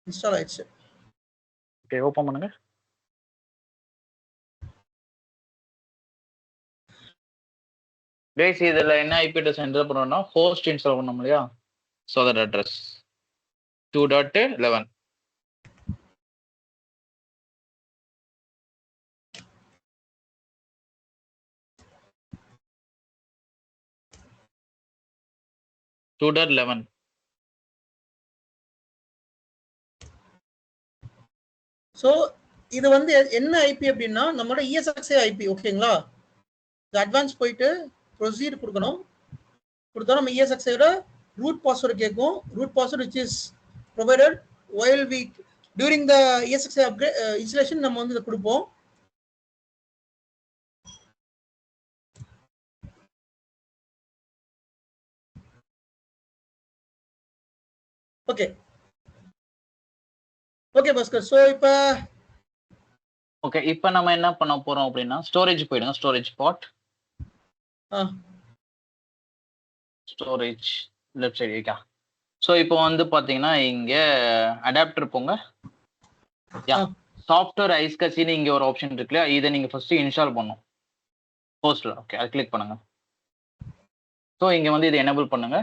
Speaker 2: இன்ஸ்டால் ஆயிடுச்சு.
Speaker 1: ஓகே, ஓபன் பண்ணுங்க. கைஸ் இதுல என்ன ஐபி அட்ரஸ் என்டர் பண்ணனும்னா ஹோஸ்ட் இன்ஸ்டால் பண்ணோம் இல்லையா? So that address 2.11.
Speaker 2: ஸோ இது வந்து என்ன ஐபி அப்படின்னா நம்மளோட ESXi ஐபி. ஓகேங்களா? அட்வான்ஸ் போயிட்டு ப்ரொசீட் கொடுக்கணும். கொடுத்தா நம்ம ESXiயோட ரூட் பாஸ்வேர்டு கேட்கும். Root password which is provided while we during the ESXi upgrade installation நம்ம வந்து இதை கொடுப்போம். Okay okay Bhaskar. ஸோ இப்போ
Speaker 1: ஓகே, இப்போ நம்ம என்ன பண்ண போறோம் அப்படின்னா ஸ்டோரேஜ் போயிடுங்க. ஸ்டோரேஜ் பாட், ஸ்டோரேஜ் லெஃப்ட் சைடு இருக்கா? ஸோ இப்போ வந்து பாத்தீங்கன்னா இங்க அடாப்டர் போங்க. சாஃப்ட்வேர் ஐஸ்கசின்னு இங்க ஒரு ஆப்ஷன் இருக்கு இல்லையா? இதை நீங்க ஃபர்ஸ்ட் இன்ஸ்டால் பண்ணணும் ஹோஸ்ட்ல. ஓகே, அதை கிளிக் பண்ணுங்க. ஸோ இங்க வந்து இதை எனேபிள் பண்ணுங்க.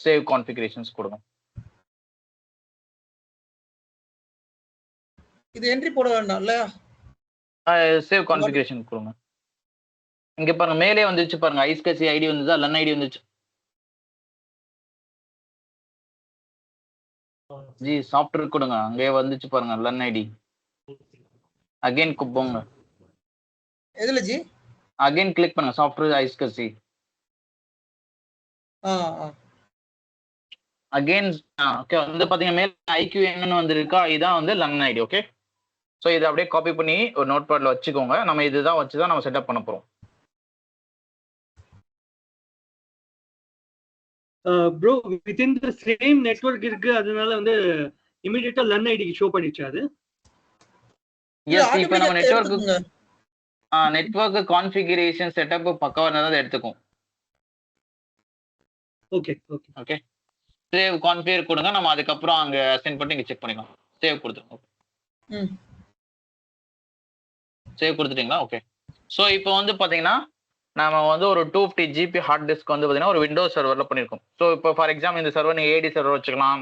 Speaker 1: சேவ் கான்ஃபிகரேஷன்ஸ் கொடுங்க.
Speaker 2: இது என்ட்ரி போட வேண்டாம் இல்ல?
Speaker 1: சேவ் கான்ஃபிகரேஷன் கொடுங்க. இங்க பாருங்க மேலே வந்துச்சு பாருங்க, ஐஸ்கசி ஐடி வந்துச்சா, லன் ஐடி வந்துச்சு. ஜி சாஃப்ட்வேர் கொடுங்க, அங்கே வந்துச்சு பாருங்க லன் ஐடி. அகைன் போங்க.
Speaker 2: எதுல ஜி?
Speaker 1: அகைன் கிளிக் பண்ணுங்க சாஃப்ட்வேர் ஐஸ்கசி. அகைன் ஓகே வந்து பாத்தீங்க மேல IQN வந்திருக்கா, இதான் வந்து லன் ஐடி. ஓகே, ஸோ இதை அப்படியே காப்பி பண்ணி ஒரு நோட் பேட்ல வச்சுக்கோங்க. நம்ம இதுதான் வச்சுதான் நம்ம செட்டப் பண்ண போறோம்.
Speaker 4: Bro within the same network இருக்கு, அதனால வந்து இமிடியேட்டா லன் ஐடிக்கு ஷோ பண்ணிச்சு அது.
Speaker 1: எஸ், இப்போ நம்ம நெட்வொர்க் கான்ஃபிகரேஷன் செட்டப் பக்காவா இருந்தா எடுத்துக்கும்.
Speaker 4: Okay okay
Speaker 1: okay, save configure கொடுங்க. நம்ம அதுக்கப்புறம் அங்க சென்ட் பண்ணி இங்க செக் பண்ணிக்கலாம். சேவ் கொடுத்துருங்க. சேவ் கொடுத்துட்டீங்களா? ஓகே, ஸோ இப்போ வந்து பாத்தீங்கன்னா நம்ம வந்து ஒரு 250 GB ஹார்ட் டிஸ்க் வந்து பாத்தீங்கன்னா ஒரு விண்டோஸ் சர்வர்ல பண்ணிருக்கோம். ஸோ இப்போ ஃபார் எக்ஸாம்பிள் இந்த சர்வர் நீங்க AD சர்வர் வச்சுக்கலாம்,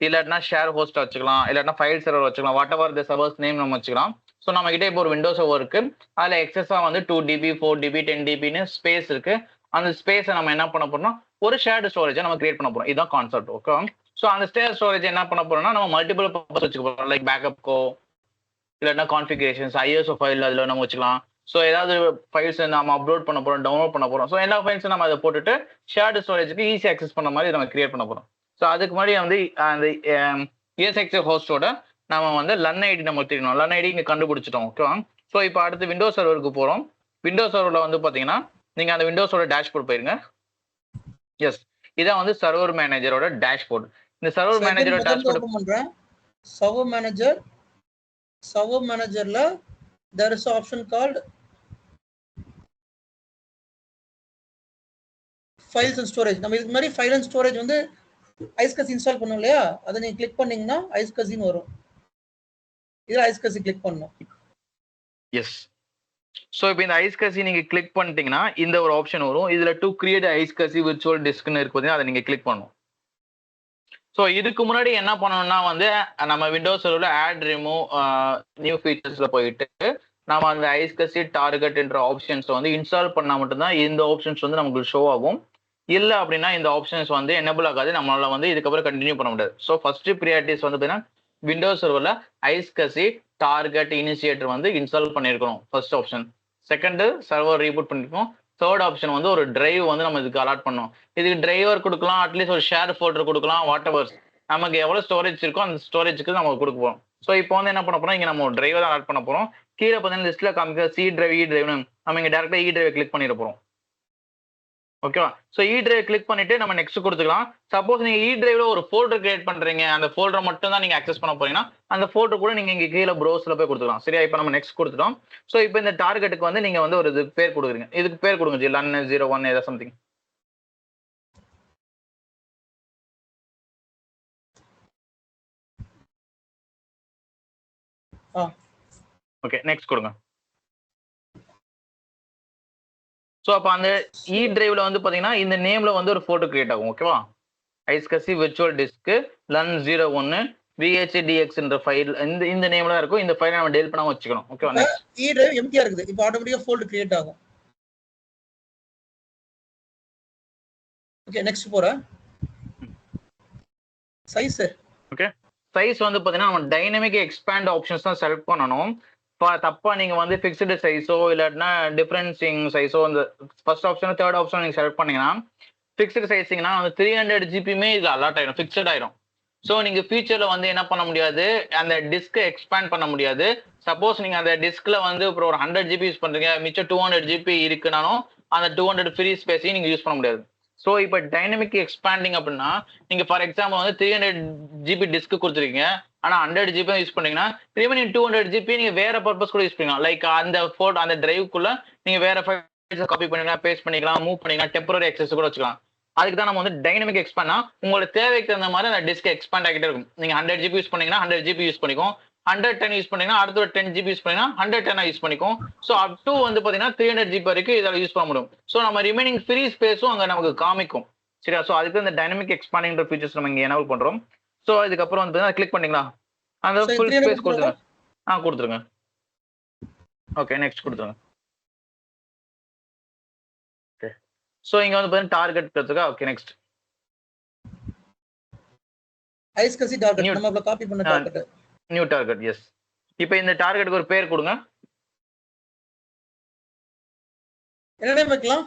Speaker 1: இல்லாட்டினா ஷேர் ஹோஸ்ட் வச்சுக்கலாம், இல்லாட்டினா ஃபைல் சர்வர் வச்சுக்கலாம். What ever the servers name நம்ம வச்சுக்கலாம். ஸோ நம்ம கிட்ட இப்போ ஒரு விண்டோஸ் சர்வர் இருக்கு. அதுல எக்ஸஸா வந்து 2 DB 4 DB 10 DBன்னு ஸ்பேஸ் இருக்கு. அந்த ஸ்பேஸை நம்ம என்ன பண்ண போறோம்னா ஒரு ஷேர்டு ஸ்டோரேஜை நம்ம கிரியேட் பண்ண போறோம். இதுதான் கான்செப்ட். ஓகே, ஸோ அந்த ஸ்டோரேஜ் என்ன பண்ண போறோம்னா நம்ம மல்டிபிள் பர்பஸ் வச்சுக்க போறோம். லைக் பேக்கப்கோ இல்லைன்னா கான்ஃபிகரேஷன்ஸ் ISO ஃபைல் அதில் நம்ம வச்சுக்கலாம். ஸோ ஏதாவது ஃபைல்ஸ் நம்ம அப்லோட் பண்ண போறோம், டவுன்லோட் பண்ண போறோம். ஸோ எல்லா ஃபைல்ஸும் நம்ம அதை போட்டுட்டு ஷேர்டு ஸ்டோரேஜுக்கு ஈஸி ஆக்சஸ் பண்ண மாதிரி நம்ம கிரியேட் பண்ண போறோம். ஸோ அதுக்கு முன்னாடி வந்து அந்த ESXi ஹோஸ்டோட நம்ம வந்து லன் ஐடி நம்ம தெரியணும். லன் ஐடி இங்கே கண்டுபிடிச்சிட்டோம். ஓகேவா? ஸோ இப்போ அடுத்து விண்டோஸ் சர்வருக்கு போகிறோம். விண்டோஸ் சர்வரில் வந்து பார்த்தீங்கன்னா நீங்கள் அந்த விண்டோஸோட டேஷ்போர்ட் போயிருங்க. எஸ், இதான் வந்து சர்வர் மேனேஜரோட டேஷ்போர்ட். இந்த சர்வர் மேனேஜரோட டேஷ்போர்ட்
Speaker 2: பண்றேன். சர்வர் மேனேஜர்ல there is an option called files and storage. நம்ம இதுக்கு முன்னாடி ஃபைல் அண்ட் ஸ்டோரேஜ் வந்து ஐஸ்கசி இன்ஸ்டால் பண்ணோம் இல்லையா? அதை நீங்க கிளிக் பண்ணீங்கன்னா ஐஸ்கசின்னு வரும். இதுல ஐஸ்கசி கிளிக் பண்ணணும்.
Speaker 1: எஸ், ஸோ இப்போ இந்த ஐஸ்கசி நீங்க கிளிக் பண்ணிட்டீங்கன்னா இந்த ஒரு ஆப்ஷன் வரும். இதுல டு கிரியேட் ஐஸ்கசி விர்ச்சுவல் டிஸ்க்னு இருக்குது, அதை நீங்க கிளிக் பண்ணணும். ஸோ இதுக்கு முன்னாடி என்ன பண்ணணும்னா வந்து நம்ம விண்டோஸ் சர்வர்ல ஆட் ரிமூவ் நியூ ஃபீச்சர்ஸ்ல போயிட்டு நம்ம அந்த ஐஸ்கசி டார்கெட் என்ற ஆப்ஷன்ஸ் வந்து இன்ஸ்டால் பண்ணா மட்டும்தான் இந்த ஆப்ஷன்ஸ் வந்து நமக்கு ஷோ ஆகும். இல்லை அப்படின்னா இந்த ஆப்ஷன்ஸ் வந்து எனேபிள் ஆகாது. நம்மளால வந்து இதுக்கப்புறம் கண்டினியூ பண்ண முடியாது. ஸோ ஃபர்ஸ்ட் ப்ரியாரிட்டிஸ் வந்து பார்த்தீங்கன்னா விண்டோஸ் சர்வர்ல ஐஸ்கசி டார்கெட் இனிஷியேட்டர் வந்து இன்ஸ்டால் பண்ணியிருக்கணும் first option. Second server reboot பண்ணிருக்கோம். தேர்ட் ஆப்ஷன் வந்து ஒரு டிரைவ் வந்து நம்ம இதுக்கு அலாட் பண்ணோம். இதுக்கு டிரைவர் கொடுக்கலாம், அட்லீஸ்ட் ஒரு ஷேர் ஃபோல்டர் கொடுக்கலாம், வாட் எவர் நமக்கு எவ்வளவு ஸ்டோரேஜ் இருக்கோ அந்த ஸ்டோரேஜ்க்கு நம்ம கொடுக்க போறோம். ஸோ இப்போ வந்து என்ன பண்ண போறோம், இங்க நம்ம ஒரு டிரைவர் அலாட் பண்ண போறோம். கீழே பார்த்தீங்கன்னா லிஸ்ட்ல காமிக்க சி டிரைவ் இ டிரைவ்னு நம்ம இங்க டேரக்டா இ டிரைவ் கிளிக் பண்ணிட போறோம். ஓகேவா? ஸோ இ டிரைவ் கிளிக் பண்ணிட்டு நம்ம நெக்ஸ்ட் கொடுத்துக்கலாம். சப்போஸ் நீங்க இ டிரைவ்ல ஒரு ஃபோல்டர் கிரியேட் பண்றீங்க, அந்த ஃபோல்டர் மட்டும் தான் நீங்க அக்சஸ் பண்ண போறீங்கன்னா அந்த ஃபோல்டர் கூட நீங்க இங்க கீழே ப்ரௌஸ்ல போய் கொடுத்துக்கலாம். சரியா? இப்போ நம்ம நெக்ஸ்ட் கொடுத்துட்டோம். ஸோ இப்போ இந்த டார்கெட்டுக்கு வந்து நீங்க வந்து ஒரு இது பேர் கொடுக்குறீங்க. இதுக்கு பேர் கொடுங்க ஜி, லன் 01 ஏதோ சம்திங். ஓகே, நெக்ஸ்ட் கொடுங்க. ஸோ அப்போ அந்த இ டிரைவ்ல வந்து பாத்தீங்கன்னா இந்த நேம்ல வந்து ஒரு போட்டோ கிரியேட் ஆகும். ஓகேவா? ஐஸ்கசி விர்ச்சுவல் டிஸ்க் லன் 01 VHDX ஃபைல் இந்த நேம்ல இருக்கும். இந்த ஃபைலை நம்ம டெலிட் பண்ணாம வச்சுக்கணும். ஓகேவா? நெக்ஸ்ட்
Speaker 2: இ டிரைவ் எம்டியா இருக்குது. இப்போ ஆட்டோமேட்டிக்கா ஃபோல்டர் கிரியேட் ஆகும். ஓகே, நெக்ஸ்ட் போறேன். சைஸ்
Speaker 1: ஓகே, சைஸ் வந்து பாத்தீங்கன்னா நம்ம டைனமிக் எக்ஸ்பேண்ட் ஆப்ஷன்ஸ் தான் செலக்ட் பண்ணணும். தப்பா நீங்க வந்து ஃபிக்ஸ்டு சைஸோ இல்லாட்டினா டிஃபரன்சிங் சைஸோ இந்த ஃபர்ஸ்ட் ஆப்ஷன் தேர்ட் ஆப்ஷன் நீங்க செலக்ட் பண்ணீங்கன்னா ஃபிக்ஸ்டு சைஸிங்னா வந்து 300 ஜிபியுமே இது அலாட் ஆயிடும், ஃபிக்ஸ்ட் ஆயிடும். ஸோ நீங்க ஃபியூச்சர்ல வந்து என்ன பண்ண முடியாது, அந்த டிஸ்க் எக்ஸ்பேண்ட் பண்ண முடியாது. சப்போஸ் நீங்க அந்த டிஸ்க்ல வந்து இப்போ ஒரு 100 ஜிபி யூஸ் பண்றீங்க, மிச்சம் 200 ஜிபி இருக்குனாலும் அந்த 200 ஃப்ரீ ஸ்பேஸையும் நீங்க யூஸ் பண்ண முடியாது. ஸோ இப்போ டைனமிக் எக்ஸ்பேண்டிங் அப்படின்னா நீங்க ஃபார் எக்ஸாம்பிள் வந்து 300 ஜிபி டிஸ்க் கொடுத்துருக்கீங்க, ஆனா 100 ஜிபி யூஸ் பண்ணீங்கன்னா ரிமைனிங் 200 ஜிபி நீங்க வேற பர்பஸ் கூட யூஸ் பண்ணிக்கலாம். லைக் அந்த ஃபோட்டோ அந்த டிரைவ்க்குள்ள நீங்க வேற ஃபைல்ஸ் காப்பி பண்ணிக்கலாம், பேஸ்ட் பண்ணிக்கலாம், மூவ் பண்ணிக்கலாம், டெம்பரரி அக்சஸ் கூட வச்சுக்கலாம். அதுக்கு தான் நம்ம வந்து டைனமிக் எக்ஸ்பேண்ட்னா உங்களோட தேவைக்கு தகுந்த மாதிரி அந்த டிஸ்க் எக்ஸ்பேண்ட் ஆகிட்டே இருக்கும். நீங்க 100 ஜிபி யூஸ் பண்ணீங்கன்னா 100 ஜிபி யூஸ் பண்ணிக்கும், 110 யூஸ் பண்ணீங்கன்னா அடுத்த ஒரு 10 ஜிபி யூஸ் பண்ணீங்கன்னா 110 யூஸ் பண்ணிக்கும். ஸோ அப் டு வந்து பாத்தீங்கன்னா 300 ஜிபி வரைக்கும் இதில் யூஸ் பண்ண முடியும். ஸோ நம்ம ரிமைனிங் ஃப்ரீ ஸ்பேஸும் அங்க நமக்கு காமிக்கும். சரியா? ஸோ அதுக்கு இந்த டைனமிக் எக்ஸ்பேண்டிங் ஃபீச்சர்ஸ் நம்ம இங்க எனேபிள் பண்றோம். ஸோ அதுக்கப்புறம் வந்து கிளிக் பண்ணீங்களா, அந்த
Speaker 2: சரி,
Speaker 1: ஃபுல்
Speaker 2: 300
Speaker 1: ஸ்பேஸ் கொடுத்துருங்க. கொடுத்துருங்க. ஓகே, நெக்ஸ்ட் கொடுத்துருங்க. ஓகே, ஸோ இங்க வந்து பாத்தீங்கன்னா டார்கெட் கொடுத்துருக்கா. ஓகே, நெக்ஸ்ட்
Speaker 2: ஐஸ்கசி டார்கெட் நம்ம காப்பி பண்ண டார்கெட்
Speaker 1: நியூ டார்கெட். எஸ், இப்போ இந்த டார்கெட்டுக்கு ஒரு பேர் கொடுங்க.
Speaker 2: என்ன நேம் வைக்கலாம்?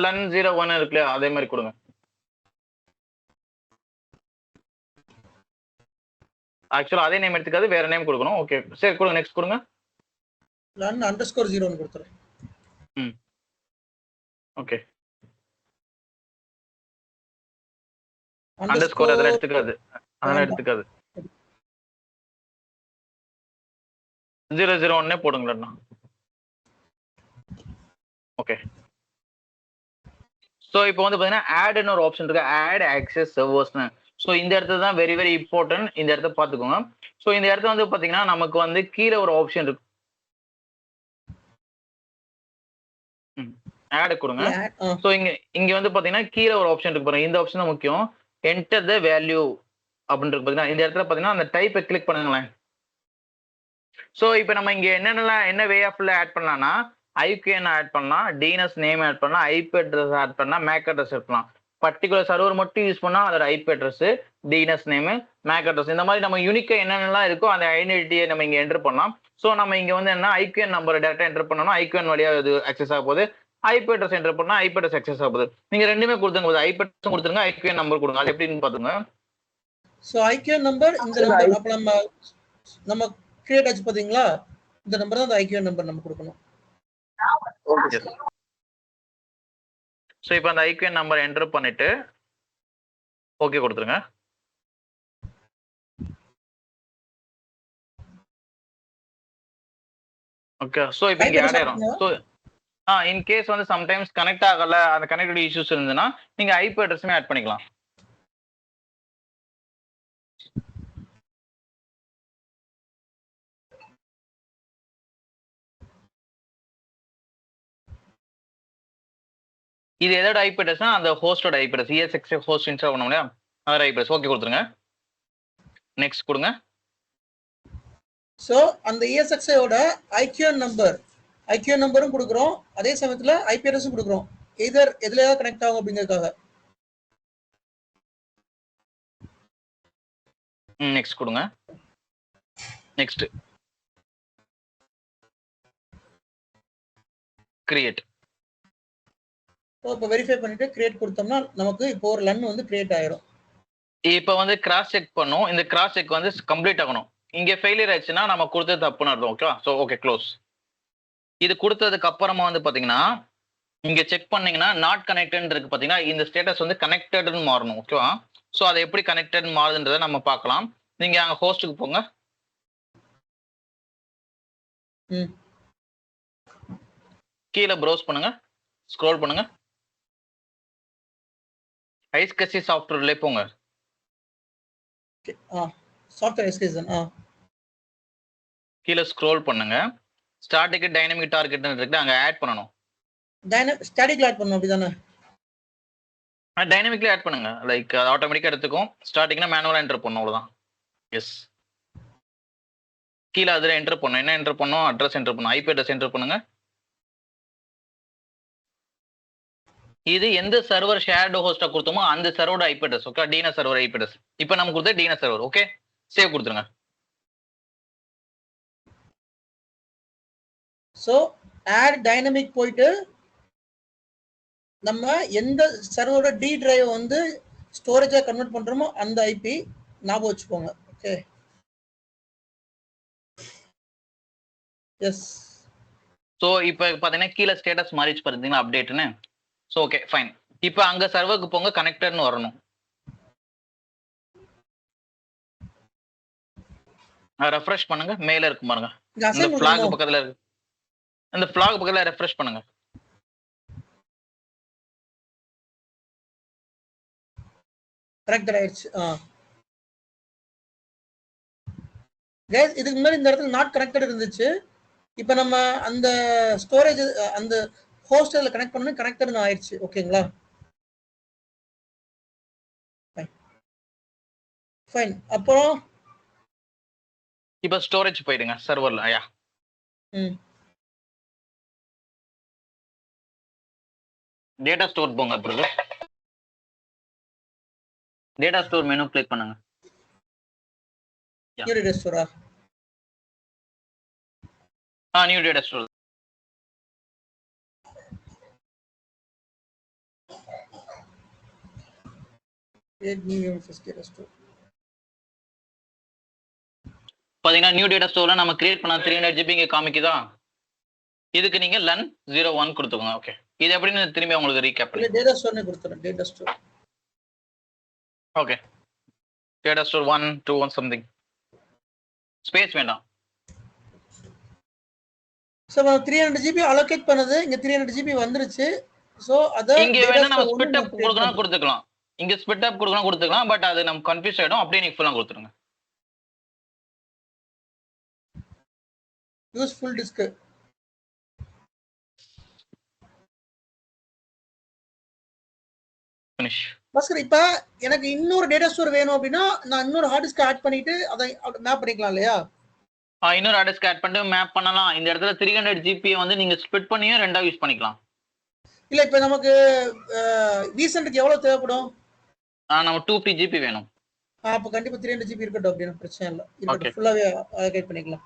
Speaker 1: லன் 01 இருக்குல்ல, அதே மாதிரி கொடுங்க. ஆக்சுவலா அதே நேம் எடுத்துக்காது, வேற நேம் கொடுக்கணும். ஓகே, சரி கொடுங்க. நெக்ஸ்ட் கொடுங்க.
Speaker 2: லன் _0 கொடுத்துறேன்.
Speaker 1: ஓகே, அண்டர்ஸ்கோர் அதெல்லாம் எடுத்துக்காது, அதெல்லாம் எடுத்துக்காது. 001 போடுங்களா. ஓகே, ஸோ இப்போ வந்து பாத்தீங்கன்னா ஆட்னு ஒரு ஆப்ஷன் இருக்கு, ஆட் ஆக்சஸ் சர்வர்ஸ்னு. ஸோ இந்த இடத்துல தான் வெரி வெரி இம்பார்ட்டன்ட், இந்த இடத்த பார்த்துக்கோங்க. ஸோ இந்த இடத்துல வந்து பாத்தீங்கன்னா நமக்கு வந்து கீழே ஒரு ஆப்ஷன் இருக்கு, ஆட் கொடுங்க. ஸோ இங்க வந்து பாத்தீங்கன்னா கீழே ஒரு ஆப்ஷன் இருக்கு பாருங்க, இந்த ஆப்ஷன் தான் முக்கியம். என்டர் த வேல்யூ அப்படின்னு இருக்கு பாத்தீங்கன்னா, இந்த இடத்துல பாத்தீங்கன்னா அந்த டைப்பை கிளிக் பண்ணுங்களேன். ஸோ இப்போ நம்ம இங்க என்ன வே ஆஃப்ல ஆட் பண்ணலாம்னா ஐக்யூஎன் ஆட் பண்ணலாம், டிஎன்எஸ் நேம் ஆட் பண்ணலாம், ஐபி அட்ரஸ் ஆட் பண்ணலாம், மேக் அட்ரஸ் ஆட் பண்ணலாம். பர்டிகுலர் சர்வர் மட்டும் யூஸ் பண்ணா அதோட IP address, DNS name, MAC address, இந்த மாதிரி நம்ம யூனிக்கா என்னென்னலாம் இருக்கோ அந்த ஐடென்டிட்டியை நம்ம இங்க என்டர் பண்ணலாம். ஸோ நம்ம இங்க வந்து என்ன ஐக்யூஎன் நம்பர் டேரக்டா என்டர் பண்ணணும், ஐக்யூஎன் வழியா இது அக்சஸ் ஆக போகுது. ஐபி அட்ரஸ் என்டர் பண்ணா ஐபி அட்ரஸ் அக்சஸ் ஆக போகுது. நீங்க ரெண்டுமே கொடுத்துங்க, ஐபி அட்ரஸ் கொடுத்துருங்க, ஐக்யூஎன் நம்பர் கொடுங்க. அது எப்படின்னு பாத்துங்க.
Speaker 2: ஸோ ஐக்யூஎன் நம்பர் இந்த நம்பர் அப்ப நம்ம கிரியேட் ஆச்சு பாத்தீங்களா, இந்த நம்பர் தான் அந்த ஐக்யூஎன் நம்பர் நம்ம கொடுக்கணும்.
Speaker 1: ஸோ இப்போ அந்த ஐக்யூஎன் நம்பர் என்டர் பண்ணிட்டு ஓகே கொடுத்துருங்க. ஓகே, ஸோ இப்போ இங்கே ஆட் ஆயிரும். ஸோ இன் கேஸ் வந்து சம்டைம்ஸ் கனெக்ட் ஆகல, அந்த கனெக்டிவிட்டி இஷ்யூஸ் இருந்ததுன்னா நீங்க ஐபி அட்ரஸுமே ஆட் பண்ணிக்கலாம். இது எதோட ஐபி அட்ரஸ்னா அந்த ஹோஸ்டோட IP address, ESXi host install பண்ண முடியும், அதோட ஐபி அட்ரஸ். ஓகே கொடுத்துருங்க. நெக்ஸ்ட் கொடுங்க.
Speaker 2: ஸோ அந்த ESXi ஓட ஐக்யூஎன் நம்பரும் கொடுக்குறோம், அதே சமயத்துல ஐபி அட்ரஸும் கொடுக்குறோம். எதுலயாவது கனெக்ட் ஆகும் அப்படிங்கிறதுக்காக.
Speaker 1: நெக்ஸ்ட் கொடுங்க. Next create.
Speaker 2: ஸோ இப்போ வெரிஃபை பண்ணிட்டு கிரியேட் கொடுத்தோம்னா நமக்கு இப்போ ஒரு லன் வந்து கிரியேட் ஆயிரும்.
Speaker 1: இப்போ வந்து கிராஸ் செக் பண்ணும். இந்த கிராஸ் செக் வந்து கம்ப்ளீட் ஆகணும். இங்க ஃபெயிலியர் ஆயிடுச்சுன்னா நம்ம கொடுத்தது தப்புன்னு அர்த்தம். ஓகேவா? So okay close. இது கொடுத்ததுக்கு அப்புறமா வந்து பாத்தீங்கன்னா இங்க செக் பண்ணீங்கன்னா நாட் கனெக்டட் இருக்கு பாத்தீங்கன்னா இந்த ஸ்டேட்டஸ் வந்து கனெக்டட்னு மாறணும். ஓகேவா? ஸோ அதை எப்படி கனெக்டட் மாறுதுன்றதை நம்ம பார்க்கலாம். நீங்க அங்க ஹோஸ்ட்டுக்கு போங்க. கீழே ப்ரௌஸ் பண்ணுங்க, ஸ்க்ரோல் பண்ணுங்க, ஐஸ்கசி சாஃப்ட்வேர்ல போங்க.
Speaker 2: சாஃப்ட்வேர் எஸ்கேசன்
Speaker 1: கீழே ஸ்க்ரோல் பண்ணுங்க. ஸ்டாட்டிக் டைனமிக் டார்கெட் இருக்கு, அங்க ஆட் பண்ணணும்.
Speaker 2: ஸ்டாட்டிக்ல ஆட் பண்ணணும் அப்படிதானே?
Speaker 1: டைனமிக்ல ஆட் பண்ணுங்க. லைக் அது ஆட்டோமேட்டிக்கா எடுத்துக்கும். ஸ்டாட்டிக்னா மேனுவலா என்டர் பண்ணணும், அவ்வளவுதான். எஸ். கீழே அதுல என்டர் பண்ணணும். என்ன என்டர் பண்ணணும்? அட்ரஸ் என்டர் பண்ணணும். ஐபி அட்ரஸ் என்டர் பண்ணுங்க. இது எந்த சர்வர் ஷேர்டு ஹோஸ்டா கொடுத்தோமோ அந்த சர்வரோட IP address. Okay, DNS server IP address. இப்போ நம்ம கொடுத்த டிஎன்எஸ் சர்வர். ஓகே, சேவ் கொடுத்துருங்க.
Speaker 2: ஸோ ஆட் டைனமிக் போயிட்டு நம்ம எந்த சர்வரோட டி டிரைவ் வந்து ஸ்டோரேஜா கன்வெர்ட் பண்றோமோ அந்த ஐபி ஞாபகம் வச்சுக்கோங்க. Okay, S.
Speaker 1: ஸோ இப்போ பார்த்தீங்கன்னா கீழே ஸ்டேட்டஸ் மாறிச்சு பார்த்தீங்கன்னா அப்டேட்னு. So okay fine. இப்போ அங்கே சர்வருக்கு போங்க, கனெக்டட்னு வரணும். ரெஃப்ரெஷ் பண்ணுங்க, மேலே இருக்கு பாருங்க. இந்த ஃபிளாக் பக்கத்தில் இருக்கு. இந்த ஃபிளாக் பக்கத்தில் ரெஃப்ரெஷ் பண்ணுங்க.
Speaker 2: கரெக்ட் ஆயிடுச்சு. கைஸ், இதுக்கு முன்னாடி இந்த இடத்துல நாட் கனெக்டட் இருந்துச்சு. இப்போ நம்ம அந்த ஸ்டோரேஜ் அந்த ஹோஸ்டல்ல கனெக்ட் பண்ணி கனெக்டட் ஆயிடுச்சு. ஓகேங்களா? ஃபைன். அப்புறம்
Speaker 1: இப்போ ஸ்டோரேஜ் போயிடுங்க சர்வர்ல. ஐயா, டேட்டா ஸ்டோர் போங்க. பிரதர், டேட்டா ஸ்டோர் மெனு கிளிக் பண்ணுங்க.
Speaker 2: நியூ டேட்டா ஸ்டோரா?
Speaker 1: New data store. பாத்தீங்கன்னா நியூ டேட்டா ஸ்டோர்ல நம்ம கிரியேட் பண்ண 300 GB இங்க காமிக்குதா? இதுக்கு நீங்க LUN 01 கொடுத்துக்கோங்க. ஓகே, இது எப்படின்னு திரும்பி உங்களுக்கு ரீகேப் பண்ணி
Speaker 2: டேட்டா ஸ்டோர்னே கொடுத்துறேன். Data store.
Speaker 1: Okay, data store 1 2 1 something. Space வேண்டாம்.
Speaker 2: சோ 300 GB அலோகேட் பண்ணது இங்க 300 GB வந்துருச்சு. சோ அத
Speaker 1: இங்க வேணா நம்ம ஸ்பிட் அப் கொடுக்கணும் கொடுத்துக்கலாம். இங்க ஸ்பிட் அப் கொடுக்கணும் கொடுத்துக்கலாம். பட் அது நம்ம கன்ஃபியூஸ் ஆயிடும். அப்படியே நீங்க ஃபுல்லா கொடுத்துருங்க.
Speaker 2: Use full disk.
Speaker 1: Finish.
Speaker 2: Bhaskar, இப்ப எனக்கு இன்னொரு டேட்டா ஸ்டோர் வேணும் அப்படின்னா நான் இன்னொரு ஹார்ட் டிஸ்க் ஆட் பண்ணிட்டு அதை மேப் பண்ணிக்கலாம் இல்லையா?
Speaker 1: இன்னொரு ஹார்ட் டிஸ்க் ஆட் பண்ணிட்டு மேப் பண்ணலாம். இந்த இடத்துல 300 GB வந்து நீங்க ஸ்பிட் பண்ணியும் ரெண்டா யூஸ் பண்ணிக்கலாம்.
Speaker 2: இல்ல, இப்ப நமக்கு வீசன்ட்க்கு எவ்வளவு தேவைப்படும்?
Speaker 1: நம்ம 250 GB வேணும்.
Speaker 2: அப்ப கண்டிப்பா 300 GB இருக்கட்டும். அப்படினா பிரச்சனை இல்ல. இருக்கட்டும், ஃபுல்லாவே அலோகேட் பண்ணிக்கலாம்.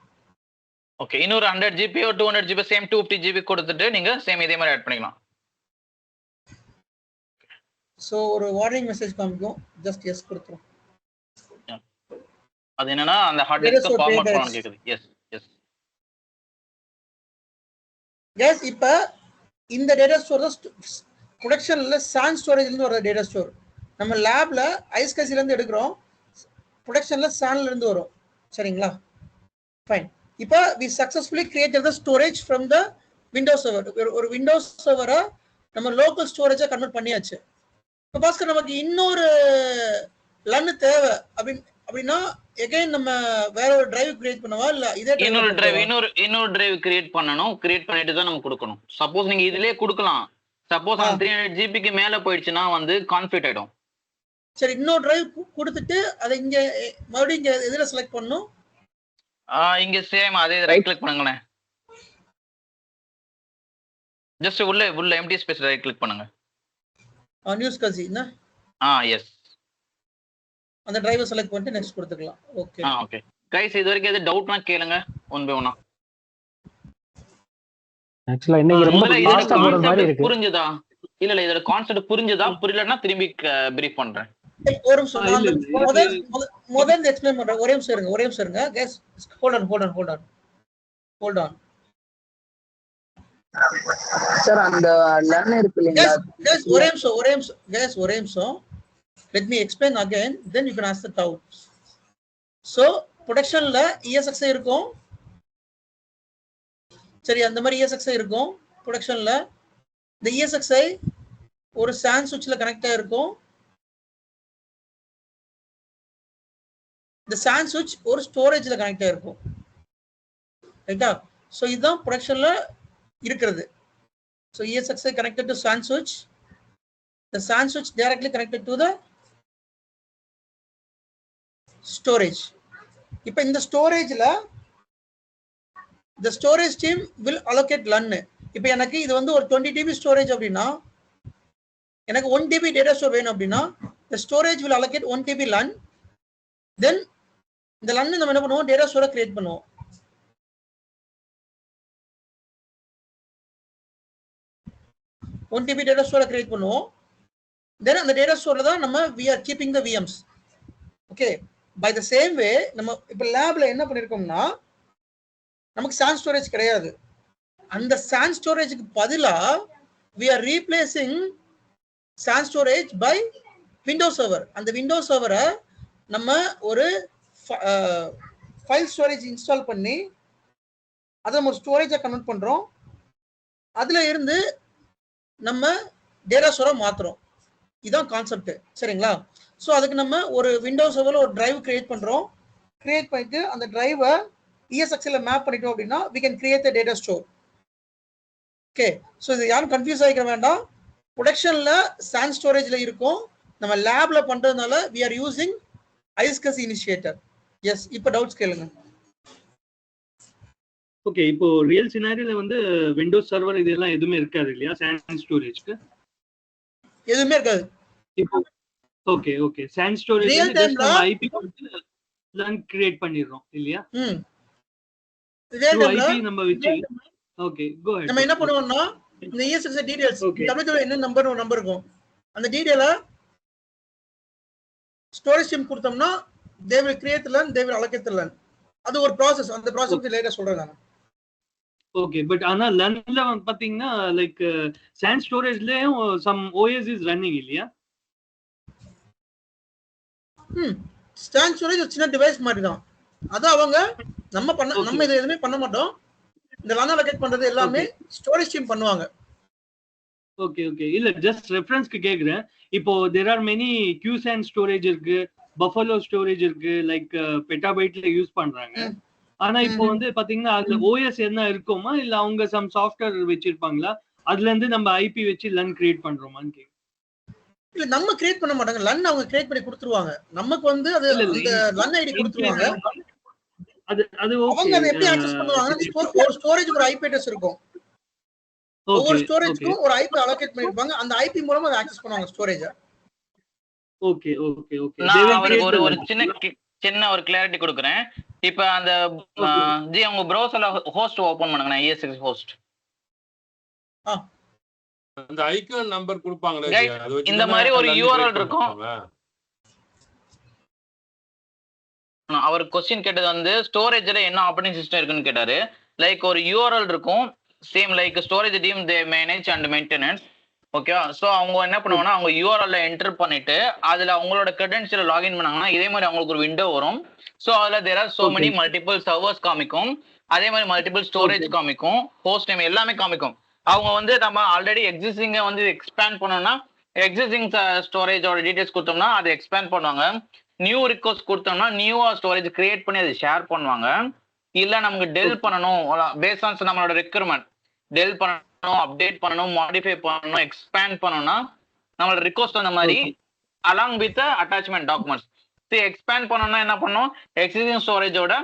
Speaker 1: ஓகே, இன்னொரு 100 GB or 200 GB same 250 GB கொடுத்துட்டு நீங்க சேம் இதே மாதிரி ஆட் பண்ணிக்கலாம்.
Speaker 2: சோ ஒரு வார்னிங் மெசேஜ் காமிக்கும். ஜஸ்ட் எஸ் கொடுத்துறோம்.
Speaker 1: அது என்னன்னா அந்த ஹார்ட் டிஸ்க் ஃபார்மட் பண்ணனும் கேக்குது. S S.
Speaker 2: गाइस, இப்ப இந்த டேட்டா ஸ்டோர் தான் ப்ரொடக்ஷன்ல சான் ஸ்டோரேஜ்ல இருந்து வர டேட்டா ஸ்டோர். நம்ம லேப்ல ஐஸ்கசில இருந்து எடுக்கிறோம். ப்ரொடக்ஷன்ல சான்ல இருந்து வரும். சரிங்களா? ஃபைன். இப்போ we successfully created the storage from the Windows server. ஒரு Windows server-அ நம்ம லோக்கல் ஸ்டோரேஜா கன்வர்ட் பண்ணியாச்சு. இப்போ பாஸ்கர், நமக்கு இன்னொரு LUN தேவை அப்படினா again நம்ம வேற ஒரு டிரைவ் கிரியேட் பண்ணவா இல்ல இதே
Speaker 1: இன்னொரு டிரைவ் கிரியேட் பண்ணனும். கிரியேட் பண்ணிட்டு தான் நம்ம கொடுக்கணும். சப்போஸ் நீங்க இதிலே கொடுக்கலாம். சப்போஸ் அந்த 300 GB க்கு மேல போயிடுச்சுனா வந்து கான்ஃபிளிக்ட் ஆயிடும்.
Speaker 2: சரி, இன்னொரு டிரைவ் கொடுத்துட்டு அதை இங்க மறுபடியும் இங்க எதுல செலக்ட் பண்ணனும்?
Speaker 1: இங்க சேம் அதே ரைட் கிளிக் பண்ணுங்களே. ஜஸ்ட் உள்ள எம்டி ஸ்பேஸ் ரைட் கிளிக் பண்ணுங்க.
Speaker 2: நியூஸ் கசினா?
Speaker 1: எஸ்.
Speaker 2: அந்த டிரைவை செலக்ட் பண்ணிட்டு நெக்ஸ்ட் கொடுத்துக்கலாம். ஓகே
Speaker 1: ஓகே गाइस, இது வரைக்கும் எது டவுட்னா கேளுங்க ஒன் பை ஒன்னா.
Speaker 6: ஆக்சுவலா இன்னைக்கு ரொம்ப ஃபாஸ்டா போற மாதிரி இருக்கு.
Speaker 1: புரிஞ்சுதா? இல்ல இதோட கான்செப்ட் புரிஞ்சுதா புரியலன்னா திரும்பி பிரீஃப் பண்றேன்.
Speaker 2: ஒரு நிமிஷம் நான்
Speaker 4: இல்ல,
Speaker 2: வந்து
Speaker 4: இல்ல.
Speaker 2: முதல்ல எக்ஸ்பிளைன் பண்றேன். ஒரே நிமிஷம் இருங்க கேஸ். ஹோல்ட் ஆன்
Speaker 5: சார் அந்த லர்ன் இருக்கு இல்லைங்களா?
Speaker 2: கேஸ் ஒரே நிமிஷம் let me explain again, then you can ask the doubts. So ப்ரொடக்ஷன்ல ESXi இருக்கும், சரி அந்த மாதிரி ESXi இருக்கும் ப்ரொடக்ஷன்ல. இந்த ESXi ஒரு SAN சுவிட்ச்ல கனெக்ட் ஆயிருக்கும். இந்த SAN சுவிட்ச் ஒரு ஸ்டோரேஜ்ல கனெக்ட் ஆயிருக்கும், ரைட்டா? ஸோ இதுதான் ப்ரொடக்ஷன்ல இருக்கிறது. So ESXi connected to SAN switch, the SAN switch directly connected to the storage. இப்போ இந்த ஸ்டோரேஜ்ல the storage team will allocate LUN. இப்போ எனக்கு இது வந்து ஒரு 20 TB ஸ்டோரேஜ் அப்படின்னா எனக்கு 1 TB டேட்டா ஸ்டோர் வேணும் அப்படின்னா the storage will allocate 1 TB LUN. then இந்த LUN நம்ம என்ன பண்ணுவோம், டேட்டா ஸ்டோரை கிரியேட் பண்ணுவோம். ஒன் டிபி டேட்டா ஸ்டோரை கிரியேட் பண்ணுவோம். தென் அந்த டேட்டா ஸ்டோர்ல தான் நம்ம we are keeping the VMs. Okay, by the same way நம்ம இப்போ லேப்ல என்ன பண்ணிருக்கோம்னா நமக்கு SAN ஸ்டோரேஜ் கிடையாது. அந்த SAN ஸ்டோரேஜுக்கு பதிலா we are replacing SAN storage by Windows server. அந்த விண்டோஸ் சர்வரை நம்ம ஒரு ஃபைல் ஸ்டோரேஜ் இன்ஸ்டால் பண்ணி அதை நம்ம ஒரு ஸ்டோரேஜை கன்வெர்ட் பண்றோம். அதுல இருந்து நம்ம டேட்டா ஸ்டோரை மாத்துறோம். இதுதான் கான்செப்ட், சரிங்களா? ஸோ அதுக்கு நம்ம ஒரு விண்டோஸ் சர்வர்ல ஒரு டிரைவ் கிரியேட் பண்றோம். கிரியேட் பண்ணிட்டு அந்த டிரைவை ESXi மேப் பண்ணிட்டோம் அப்படின்னா we can create a data store. Okay, so இது யாரும் கன்ஃபியூஸ் ஆகிக்க வேண்டாம். ப்ரொடக்ஷன்ல SAN ஸ்டோரேஜ்ல இருக்கும், நம்ம லேப்ல பண்றதுனால we are using iSCSI initiator. Yes, இப்போ டவுட்ஸ் கேளுங்க.
Speaker 4: ஓகே, இப்போ ரியல் சினாரியோல வந்து விண்டோஸ் சர்வர் இதெல்லாம் எதுவுமே இருக்காது இல்லையா SAN ஸ்டோரேஜ்க்கு?
Speaker 2: எதுவுமே இருக்காது.
Speaker 4: இப்போ okay SAN storage
Speaker 2: Real time
Speaker 4: just நம்ம ஐபி கொடுத்து LUN கிரியேட் பண்ணிடுறோம் இல்லையா?
Speaker 2: இதே டைம்ல
Speaker 4: ஐபி நம்ம வச்சு ஓகே கோ ஹெட்.
Speaker 2: நம்ம என்ன பண்ணுவோம்னா இந்த ESXi டீடைல்ஸ் டபிள்யூ என்ன நம்பர் ஒரு நம்பர் இருக்கும், அந்த டீடைலை ஸ்டோரேஜ் டீம் கொடுத்தோம்னா they will create the LUN, they will allocate the LUN. அது ஒரு process. அந்த process பத்தி லேட்டா சொல்றேன் நான்.
Speaker 4: ஓகே, பட் ஆனா LUNல பாத்தீங்கன்னா like SAN ஸ்டோரேஜ்லயும் some OS is running இல்லையா?
Speaker 2: SAN ஸ்டோரேஜ் ஒரு சின்ன டிவைஸ் மாதிரி தான். அது அவங்க நம்ம இதை எதுவுமே பண்ண மாட்டோம். இந்த LUN allocate பண்றது எல்லாமே ஸ்டோரேஜ் டீம் பண்ணுவாங்க.
Speaker 4: ஓகே இல்ல ஜஸ்ட் ரெஃபரன்ஸ்க்கு கேக்குறேன். இப்போ there are many QSAN storage இருக்கு, பஃபலோ ஸ்டோரேஜ் இருக்கு, லைக் பெட்டாபைட்ல யூஸ் பண்றாங்க. ஆனா இப்போ வந்து பாத்தீங்கன்னா அதுல OS என்ன இருக்குமா இல்ல அவங்க சம் சாஃப்ட்வேர் வச்சிருப்பாங்களா, அதுல இருந்து நம்ம ஐபி வச்சு LUN கிரியேட் பண்றோமான்னு கேக்குறேன்.
Speaker 2: இல்ல நம்ம கிரியேட் பண்ண மாட்டாங்க, LUN அவங்க கிரியேட் பண்ணி கொடுத்துருவாங்க. நமக்கு வந்து அது அந்த LUN ஐடி கொடுத்துருவாங்க.
Speaker 4: அது
Speaker 2: அவங்க அதை எப்படி ஆக்சஸ் பண்ணுவாங்கன்னா ஒரு ஸ்டோரேஜ் ஒரு ஐபி அட்ரஸ் இருக்கும். ஒவ்வொரு ஸ்டோரேஜ்க்கும் ஒரு ஐபி அலோகேட் பண்ணிருப்பாங்க. அந்த ஐபி மூலமா அதை ஆக்சஸ் பண்ணுவாங்க ஸ்டோரேஜ.
Speaker 4: ஓகே
Speaker 1: நான் அவருக்கு ஒரு சின்ன ஒரு கிளாரிட்டி கொடுக்குறேன். இப்ப அந்த ஜி உங்க ப்ரௌசர்ல ஹோஸ்ட் ஓபன் பண்ணுங்க, ESXi ஹோஸ்ட்.
Speaker 6: அந்த ஐகான் நம்பர் கொடுப்பாங்களே,
Speaker 1: அது வச்சு இந்த மாதிரி ஒரு URL இருக்கும். அவர் क्वेश्चन கேட்டது வந்து ஸ்டோரேஜ்ல என்ன ஆப்பரேட்டிங் சிஸ்டம் இருக்குன்னு கேட்டாரு. லைக் ஒரு URL இருக்கும், same like storage team they manage and maintenance. ஓகேவா? ஸோ அவங்க என்ன பண்ணுவாங்கன்னா அவங்க URL என்டர் பண்ணிட்டு அதுல அவங்களோட கிரெடென்ஷியல் லாகின் பண்ணாங்கன்னா இதே மாதிரி அவங்களுக்கு ஒரு விண்டோ வரும். ஸோ அதுல there are so many multiple servers காமிக்கும், அதே மாதிரி மல்டிபிள் ஸ்டோரேஜ் காமிக்கும், ஹோஸ்ட் நேம் எல்லாமே காமிக்கும். அவங்க வந்து நம்ம ஆல்ரெடி எக்ஸிஸ்டிங்க வந்து எக்ஸ்பேண்ட் பண்ணோம்னா எக்ஸிஸ்டிங் ஸ்டோரேஜோட டீடைல்ஸ் கொடுத்தோம்னா அதை எக்ஸ்பேண்ட் பண்ணுவாங்க. நியூ ரிக்வஸ்ட் கொடுத்தோம்னா நியூவா ஸ்டோரேஜ் கிரியேட் பண்ணி அதை ஷேர் பண்ணுவாங்க. இல்ல நமக்கு டெல் பண்ணணும் பேஸ் ஆன் நம்மளோட ரெக்யர்மெண்ட், டெல் பண்ணணும், அப்டேட் பண்ணணும், மாடிஃபை பண்ணணும், எக்ஸ்பேண்ட் பண்ணணும்னா நம்மளோட ரிக்வஸ்ட் அந்த மாதிரி along with attachment documents. Expand பண்ணணும்னா என்ன பண்ணணும், எக்ஸிஸ்டிங் ஸ்டோரேஜோட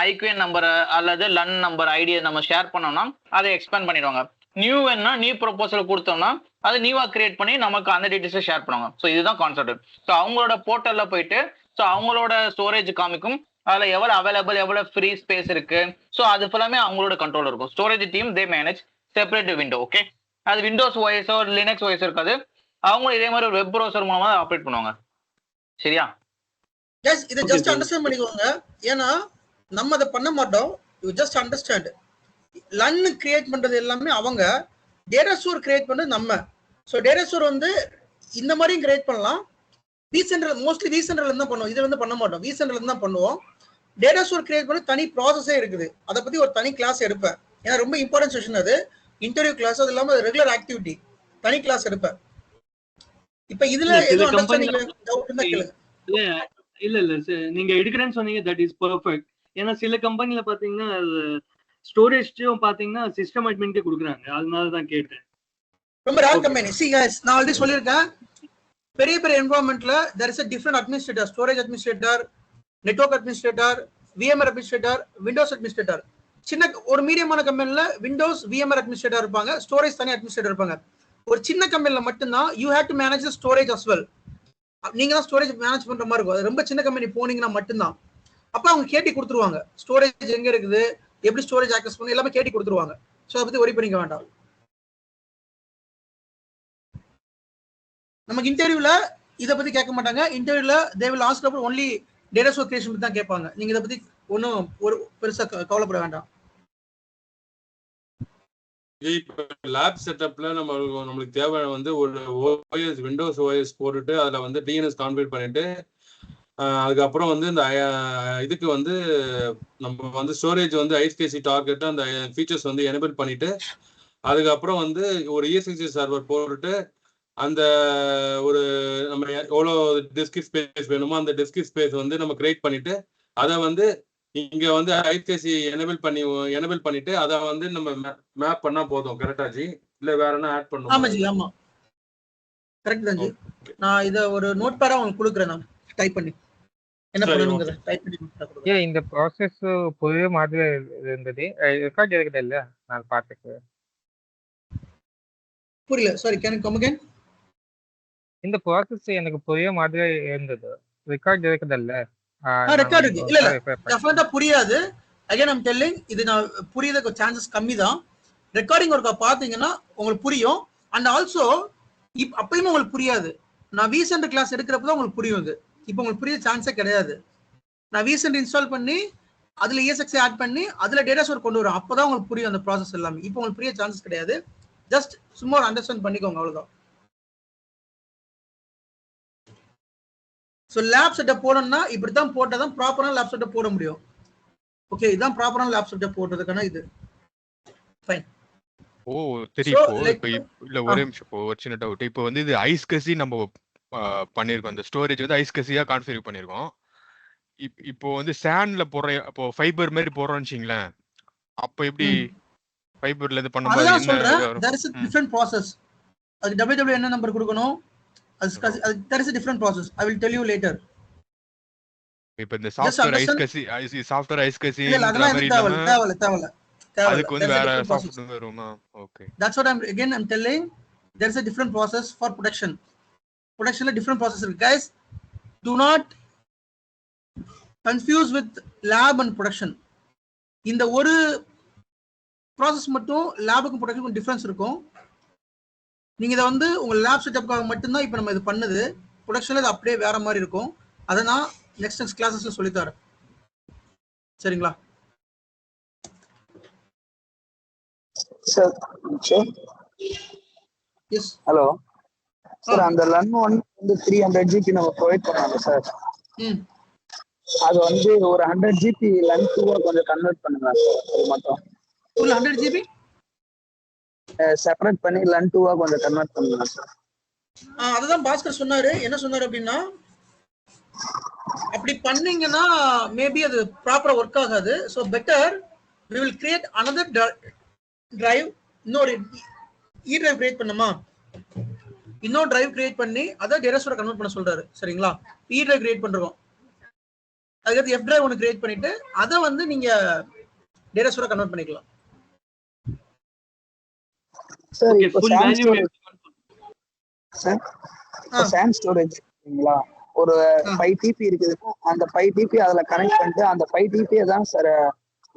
Speaker 1: ஐக்யூஎன் நம்பர் அல்லது LUN நம்பர் ஐடியை நம்ம ஷேர் பண்ணோம்னா அதை எக்ஸ்பேண்ட் பண்ணிடுவாங்க. நியூ வேணும்னா நியூ ப்ரொபோசல் கொடுத்தோம்னா அது நியூவா கிரியேட் பண்ணி நமக்கு அந்த டீடைல்ஸை ஷேர் பண்ணுவாங்க. ஸோ இதுதான் கான்செப்ட். ஸோ அவங்களோட போர்ட்டல்ல போயிட்டு ஸோ அவங்களோட ஸ்டோரேஜ் காமிக்கும், அதுல எவ்வளவு அவைலபிள், எவ்வளவு ஃப்ரீ ஸ்பேஸ் இருக்கு. ஸோ அது ஃபுல்லாமே அவங்களோட கண்ட்ரோல் இருக்கும். Storage team they manage separate window. Okay, அது விண்டோஸ் ஓஎஸோ லினக்ஸ் ஓஎஸ் இருக்காது. அவங்களும் இதே மாதிரி ஒரு வெப் ப்ரௌசர் மூலமா ஆப்ரேட் பண்ணுவாங்க. சரியா?
Speaker 2: எஸ், இதை ஜஸ்ட் அண்டர்ஸ்டாண்ட் பண்ணிக்கோங்க. ஏன்னா நம்ம அதை பண்ண மாட்டோம். You just understand. LUN create பண்றது எல்லாமே அவங்க, டேட்டா ஸ்டோர் கிரியேட் பண்றது நம்ம. ஸோ டேட்டா ஸ்டோர் வந்து இந்த மாதிரியும் கிரியேட் பண்ணலாம். விசென்ட்ரல் மோஸ்ட்லி விசென்ட்ரல் தான் பண்ணுவோம், இதுல வந்து பண்ண மாட்டோம். விசென்ட்ரல் தான் பண்ணுவோம். டேட்டா ஸ்டோர் கிரியேட் பண்ண தனி ப்ராசஸே இருக்குது. அதை பத்தி ஒரு தனி கிளாஸ் எடுப்பேன். ஏன்னா ரொம்ப இம்பார்ட்டன்ட் செஷன் அது, இன்டர்வியூ கிளாஸ். அது இல்லாமல் ரெகுலர் ஆக்டிவிட்டி தனி கிளாஸ் எடுப்பேன். இப்ப இதுல ஏதோ அண்டர்ஸ்டாண்டிங் டவுட் இருந்தா கேளுங்க.
Speaker 4: இல்ல நீங்க எடுக்கிறேன்னு சொன்னீங்க, தட் இஸ் பெர்ஃபெக்ட். ஏன்னா சில கம்பெனில பாத்தீங்கன்னா ஸ்டோரேஜும் பாத்தீங்கன்னா சிஸ்டம் அட்மின்கே கொடுக்குறாங்க. அதனால தான் கேட்டேன்.
Speaker 2: ரொம்ப ரேர் கம்பெனி. சி गाइस, நான் ஆல்ரெடி சொல்லியிருக்கேன், பெரிய பெரிய என்வரான்மெண்ட்ல there is a different administrator, storage administrator, network administrator, VMware administrator, Windows administrator. சின்ன ஒரு மீடியமான கம்பெனில விண்டோஸ் VMware administrator இருப்பாங்க, ஸ்டோரேஜ் தனி administrator இருப்பாங்க. ஒரு சின்ன கம்பெனில மட்டும்தான் you have to manage the storage as well. நீங்க தான் ஸ்டோரேஜ் மேனேஜ் பண்ற மாதிரி இருக்கும். அது ரொம்ப சின்ன கம்பெனி போனீங்கன்னா மட்டும்தான். அப்ப அவங்க கேட்டி கொடுத்துருவாங்க, ஸ்டோரேஜ் எங்க இருக்குது, எப்படி ஸ்டோரேஜ் ஆக்சஸ் பண்ணி எல்லாமே கேட்டி கொடுத்துருவாங்க. ஸோ அதை பத்தி ஒரி பண்ணிக்க வேண்டாம். நமக்கு இன்டர்வியூல இதை பத்தி கேட்க மாட்டாங்க. இன்டர்வியூல they will ask about only data store creation பத்தி தான் கேட்பாங்க. நீங்க இதை பத்தி ஒன்றும் ஒரு பெருசா கவலைப்பட வேண்டாம்.
Speaker 6: இப்போ லேப் செட்டப்ல நம்மளுக்கு தேவை வந்து ஒரு ஓஎஸ் விண்டோஸ் ஓஎஸ் போட்டுட்டு அதில் வந்து டிஎன்எஸ் கான்ஃபிகர் பண்ணிட்டு அதுக்கப்புறம் வந்து இந்த இதுக்கு வந்து நம்ம வந்து ஸ்டோரேஜ் வந்து ஐஎஸ்கேசி டார்கெட் அந்த ஃபீச்சர்ஸ் வந்து எனேபிள் பண்ணிட்டு அதுக்கப்புறம் வந்து ஒரு ESXi சர்வர் போட்டுட்டு அந்த ஒரு நம்ம எவ்வளோ டிஸ்க் ஸ்பேஸ் வேணுமோ அந்த டிஸ்க் ஸ்பேஸ் வந்து நம்ம கிரியேட் பண்ணிட்டு அதை வந்து இங்க வந்து ஐஎஸ்கேசி எனேபிள் பண்ணிட்டு அதை வந்து நம்ம மேப் பண்ணா போதும். கரெக்டா ஜி? இல்ல வேற என்ன ஆட் பண்ணணும்?
Speaker 2: ஆமா ஜி, ஆமா கரெக்ட் தான் ஜி. நான் இத ஒரு நோட் பேடா உங்களுக்கு கொடுக்குறேன், நான் டைப் பண்ணி என்ன பண்ணணும்ங்கறத டைப் பண்ணி கொடுக்குறேன்.
Speaker 7: ஏன் இந்த process புரிய மாதிரி இருந்தது? ரெக்கார்ட் இருக்குதா இல்ல? நான் பார்த்துக்கிறேன்.
Speaker 2: புரியல, sorry, can you come again?
Speaker 7: இந்த process எனக்கு புரிய மாதிரி இருந்தது. ரெக்கார்ட் இருக்குதா இல்ல?
Speaker 2: ரெக்கார்ட் இருக்கு. இல்ல டெஃபினட்டா புரியாது. அகைன் ஐம் டெல்லிங், இது நான் புரியறதுக்கு சான்சஸ் கம்மி தான். ரெக்கார்டிங் ஒர்க்கா பாத்தீங்கன்னா உங்களுக்கு புரியும். அண்ட் ஆல்சோ அப்பயுமே உங்களுக்கு புரியாது. நான் விசென்ட் கிளாஸ் எடுக்கிறப்ப தான் உங்களுக்கு புரியும். இது இப்போ உங்களுக்கு புரிய சான்ஸே கிடையாது. நான் விசென்ட் இன்ஸ்டால் பண்ணி அதுல ESXi ஆட் பண்ணி அதுல டேட்டா ஸ்டோர் கொண்டு வரும், அப்பதான் உங்களுக்கு புரியும் அந்த ப்ராசஸ் எல்லாமே. இப்போ உங்களுக்கு புரிய சான்சஸ் கிடையாது. ஜஸ்ட் சும்மா ஒரு அண்டர்ஸ்டாண்ட் பண்ணிக்கோங்க, அவ்வளவுதான். ஸோ லேப் செட்டப் போடணும்னா இப்படித்தான் போட்டால் தான் ப்ராப்பரான லேப் செட்டப் போட முடியும். ஓகே, இதுதான் ப்ராப்பரான லேப் செட்டப் போடுறதுக்கான இது. ஃபைன்.
Speaker 8: ஓ தெரியும். இப்போ இல்ல ஒரே நிமிஷம், இப்போ ஒரு சின்ன டவுட். இப்போ வந்து இது ஐஸ்கசி நம்ம பண்ணிருக்கோம், இந்த ஸ்டோரேஜ் வந்து ஐஸ்கசியா கான்ஃபிகர் பண்ணிருக்கோம். இப்போ வந்து சாண்ட்ல போடுற, இப்போ ஃபைபர் மாதிரி போடுறோம்னு வச்சுங்களேன், அப்போ எப்படி ஃபைபர்ல இருந்து பண்ணும்போது
Speaker 2: அதான் சொல்றேன், there is a different process. அது www என்ன நம்பர் கொடுக்கணும், there is a different process. I will tell you later.
Speaker 8: இப்போ இந்த சாஃப்ட்வேர் ஐஸ்கசி
Speaker 2: இல்ல அதெல்லாம் தேவையில்ல.
Speaker 8: அதுக்கு வந்து வேற சாஃப்ட்வேர் வருமா? Okay,
Speaker 2: that's what I'm telling. There is a different process for production. Productionல different process இருக்கு. Guys, do not confuse with lab and production. இந்த ஒரு ப்ராசஸ் மட்டும் லேபுக்கும் ப்ரொடக்ஷனுக்கும் டிஃபரன்ஸ் இருக்கும். நீங்க இதை வந்து உங்க லேப் செட்டப்காக மட்டும்தான் இப்போ நம்ம இது பண்ணுது. ப்ரொடக்ஷன்ல இது அப்படியே வேற மாதிரி இருக்கும். அதை நான் நெக்ஸ்ட் கிளாஸஸ்ல சொல்லித்தரேன். சரிங்களா?
Speaker 5: Sir
Speaker 2: yes.
Speaker 5: ஹலோ சார், அந்த LUN 1 வந்து 300 GB நம்ம ப்ரொவைட் பண்ணாங்க சார். அது வந்து ஒரு 100 GB LUN 2 கொஞ்சம் கன்வெர்ட் பண்ணுங்க சார். அது மட்டும்
Speaker 2: 100 GB
Speaker 5: செப்பரேட் பண்ணி LUN 2 கொஞ்சம் கன்வெர்ட் பண்ணுங்க சார்.
Speaker 2: அதுதான் பாஸ்கர் சொன்னாரு. என்ன சொன்னாரு அப்படின்னா, அப்படி பண்ணீங்கன்னா மேபி அது ப்ராப்பரா ஒர்க் ஆகாது. So better we will create another drive. இன்னொரு டிரைவ் கிரியேட் பண்ணுமா, இன்னொரு டிரைவ் கிரியேட் பண்ணி அதை டேட்டா ஸ்டோரை கன்வெர்ட் பண்ண சொல்றாரு. சரிங்களா? டிரைவ் கிரியேட் பண்றோம், அதுக்கடுத்து F டிரைவ் ஒன்று கிரியேட் பண்ணிட்டு அதை வந்து நீங்க டேட்டா ஸ்டோரை கன்வெர்ட் பண்ணிக்கலாம்.
Speaker 5: சார் இப்போ சாம் ஸ்டோரேஜ் இருக்குங்களா, ஒரு 5 TB இருக்குதுன்னா அந்த 5 TB அதுல கனெக்ட் பண்ணிட்டு அந்த 5 TB தான் சார்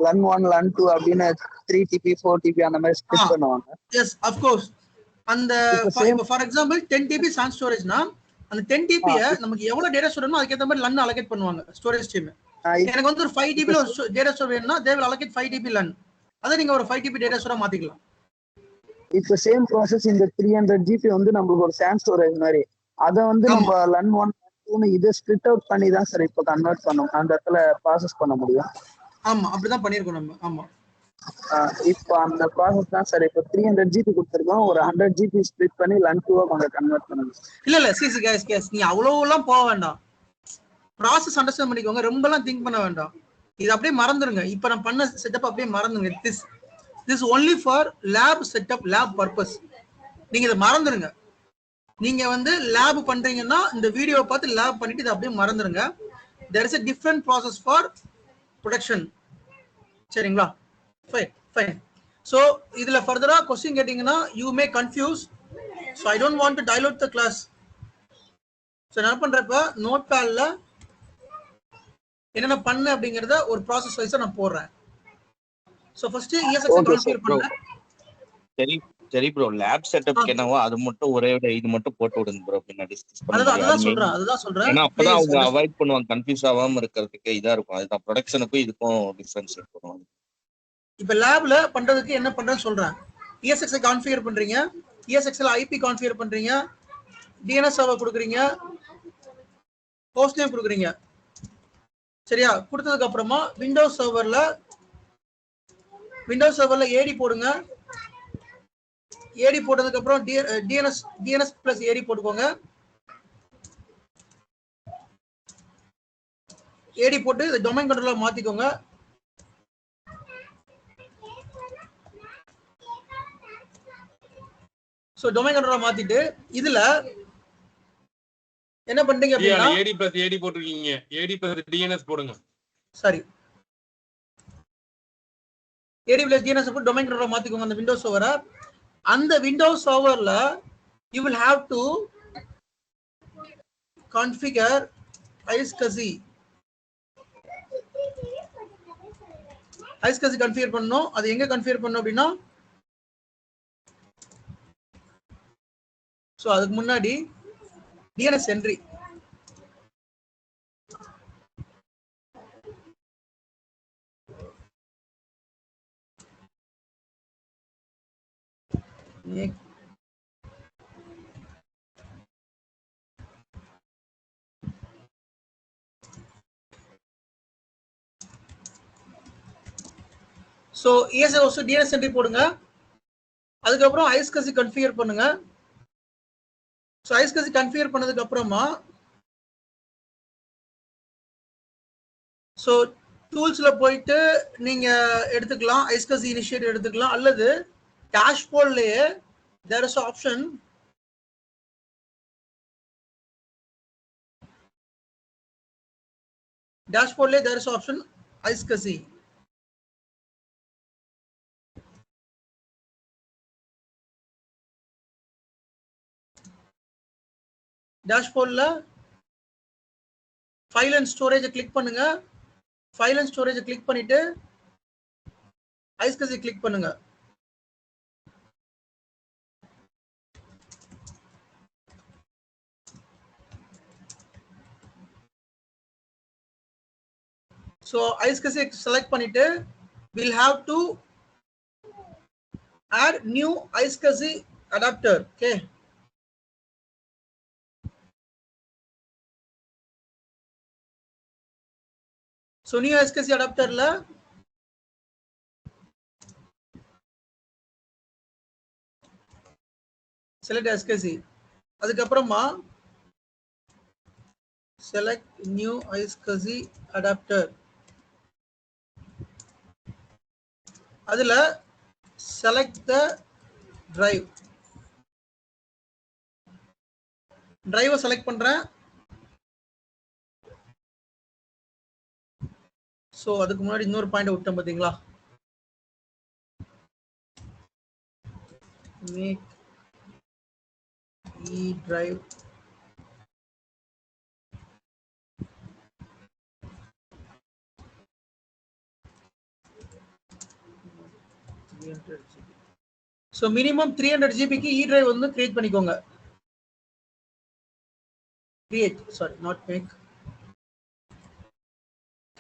Speaker 5: LUN 1 LUN 2 அப்படின்னு 3 TB 4 TB அந்த மாதிரி ஸ்ப்ளிட் பண்ணுவாங்க.
Speaker 2: Yes, of course. அந்த இப்போ ஃபார் எக்ஸாம்பிள் 10 டிபி சான் ஸ்டோரேஜ்னா அந்த 10 டிபியை நமக்கு எவ்வளவு டேட்டா ஸ்டோர் அதுக்கேற்ற மாதிரி லன் அலோகேட் பண்ணுவாங்க ஸ்டோரேஜ் டீம். எனக்கு வந்து ஒரு 5 டிபில ஒரு டேட்டா ஸ்டோர் வேணும்னா தே வில் அலோகேட் 5 டிபி லன். அதை நீங்க ஒரு 5 டிபி டேட்டா ஸ்டோரா மாத்திக்கலாம்.
Speaker 5: இப்போ சேம் ப்ராசஸ் இந்த 300 ஜிபி வந்து நம்மளுக்கு ஒரு சான் ஸ்டோரேஜ் மாதிரி அதை வந்து நம்ம லன் 1 2 இதை ஸ்பிளிட் அவுட் பண்ணி தான் சார் இப்போ கன்வெர்ட் பண்ணோம் அந்த இடத்துல ப்ராசஸ் பண்ண முடியும்.
Speaker 2: ஆமா அப்படிதான் பண்ணிருக்கோம் நம்ம. ஆமா
Speaker 5: இப்போ அந்த ப்ராசஸ் தான் சார் இப்போ 300 ஜிபி கொடுத்துருக்கோம் ஒரு 100 ஜிபி ஸ்பிளிட் பண்ணி லன் 2 கொஞ்சம் கன்வெர்ட் பண்ணணும்.
Speaker 2: இல்ல சிசி கேஸ் நீ அவ்வளவு எல்லாம் போக வேண்டாம். ப்ராசஸ் அண்டர்ஸ்டாண்ட் பண்ணிக்கோங்க. ரொம்ப எல்லாம் திங்க் பண்ண வேண்டாம். இது அப்படியே மறந்துருங்க. இப்போ நான் பண்ண செட்டப் அப்படியே மறந்துருங்க. This only for lab setup, lab purpose. நீங்க இதை மறந்துருங்க. நீங்க வந்து லேப் பண்றீங்கன்னா இந்த வீடியோவை பார்த்து லேப் பண்ணிட்டு இதை அப்படியே மறந்துருங்க. There is a different process for production. சரிங்களா? ஃபைன். ஸோ இதுல ஃபர்தரா கொஸ்டின் கேட்டீங்கன்னா you may confuse. So I don't want to dilute the class. So என்ன பண்றப்ப நோட் பேட்ல என்னென்ன பண்ண அப்படிங்கறத ஒரு ப்ராசஸ் வைஸா நான் போடுறேன். ஸோ ஃபர்ஸ்ட் ESX கான்ஃபிகர் பண்ணேன்.
Speaker 1: சரி ப்ரோ, லேப் செட்டப்க்கு என்னவோ அது மட்டும் ஒரே இது மட்டும் போட்டு விடுங்க ப்ரோ. பின்னாடி டிஸ்கஸ்
Speaker 2: பண்ணுங்க. அதுதான் சொல்றேன்.
Speaker 1: ஏன்னா அப்பதான் அவங்க அவாய்ட் பண்ணுவாங்க, கன்ஃபியூஸ் ஆகாம இருக்கிறதுக்கு இதா இருக்கும். அதுதான் ப்ரொடக்ஷனுக்கும் இதுக்கும் டிஃபரன்ஸ் இருக்கும்.
Speaker 2: இப்போ லேப்ல பண்றதுக்கு என்ன பண்றேன்னு சொல்றேன். ESX கான்ஃபிகர் பண்றீங்க, ESXல IP கான்ஃபிகர் பண்றீங்க, DNS சர்வர் கொடுக்குறீங்க, ஹோஸ்ட் நேம் கொடுக்குறீங்க. சரியா? கொடுத்ததுக்கு அப்புறமா விண்டோஸ் சர்வர்ல AD போடுங்க. AD போட்டதுக்கு அப்புறம் DNS பிளஸ் AD போட்டுக்கோங்க. AD போட்டு இந்த டொமைன் கண்ட்ரோலர் மாத்திக்கோங்க. சோ டொமைன் கண்ட்ரோலர் மாத்திட்டு இதுல என்ன பண்றீங்க அப்படினா
Speaker 6: AD plus AD போட்டுருக்கீங்க. AD plus DNS போடுங்க.
Speaker 2: சரி, AD plus DNS போட்டு டொமைன் கண்ட்ரோலர் மாத்திக்கோங்க அந்த விண்டோஸ் சர்வரை. அந்த விண்டோஸ் சர்வர்ல you will have to configure iSCSI configure பண்ணனும். அது எங்க கன்ஃபிகர் பண்ணனும் அப்படினா சோ அதுக்கு முன்னாடி DNS entry so ESX DNS entry போடுங்க. அதுக்கு அப்புறம் iSCSI கன்ஃபிகர் பண்ணுங்க. சோ iSCSI கன்ஃபிகர் பண்ணதுக்கு அப்புறமா சோ டூல்ஸ்ல போயிட்டு நீங்க எடுத்துக்கலாம், iSCSI இனிஷியேட் எடுத்துக்கலாம். அல்லது டேஷ்போர்ட்லயே there is an option iSCSI. டேஷ்போர்ட்ல ஃபைல் அண்ட் ஸ்டோரேஜ் கிளிக் பண்ணுங்க. ஃபைல் அண்ட் ஸ்டோரேஜ் கிளிக் பண்ணிட்டு iSCSI கிளிக் பண்ணுங்க. So iSCSI select பண்ணிட்டு we'll have to add new iSCSI adapter. Okay, so new iSCSI adapterல select iSCSI. அதுக்கு அப்புறமா select new iSCSI adapter. அதுல select the drive. டிரைவை select பண்றேன். So அதுக்கு முன்னாடி இன்னொரு பாயிண்ட் விட்டேன் பாத்தீங்களா? make e drive so minimum 300 ஜிபிக்கு இ டிரைவ் வந்து கிரியேட் பண்ணிக்கோங்க. Create, sorry not make,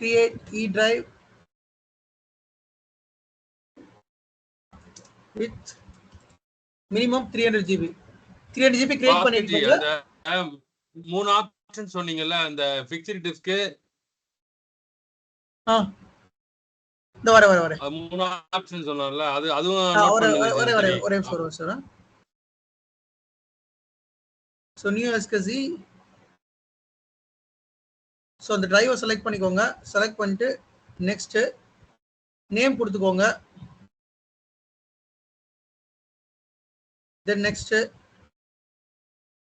Speaker 2: create E drive with minimum 300 GB. 300 GB create பண்ணிக்கோங்க.
Speaker 6: அந்த மூணு ஆப்ஷன் சொன்னீங்கல்ல, அந்த ஃபிக்ஸ்ட் டிஸ்க்
Speaker 2: இந்த வர
Speaker 6: மூணு ஆப்ஷன் சொன்னார்ல, அதுவும்
Speaker 2: ஒரே நிமிஷம் சார். ஸோ நியூ எஸ்கசி, ஸோ அந்த டிரைவை செலக்ட் பண்ணிக்கோங்க. செலக்ட் பண்ணிட்டு நெக்ஸ்ட் நேம் கொடுத்துக்கோங்க. தென் நெக்ஸ்ட்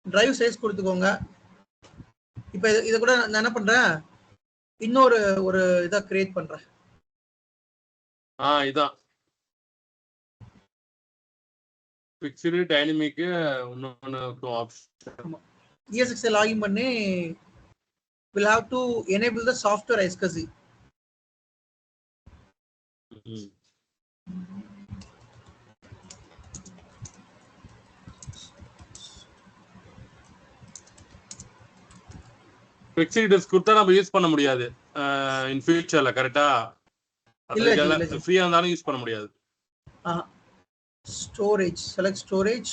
Speaker 2: டிரைவ் சைஸ் கொடுத்துக்கோங்க. இப்போ இதை கூட நான் என்ன பண்றேன், இன்னொரு ஒரு இதை கிரியேட் பண்றேன்.
Speaker 6: இதான் பிக்சர் டைனமிக் இன்னொரு ஆப்ஷன்.
Speaker 2: ESXi லாகின் பண்ணி will have to enable the software iSCSI.
Speaker 6: Fixed disk கொடுத்தா நம்ம யூஸ் பண்ண முடியாது இன் ஃபியூச்சர்ல, கரெக்ட்டா? இல்ல ஃப்ரீயா இருந்தாலும் யூஸ் பண்ண முடியாது.
Speaker 2: Storage, select storage.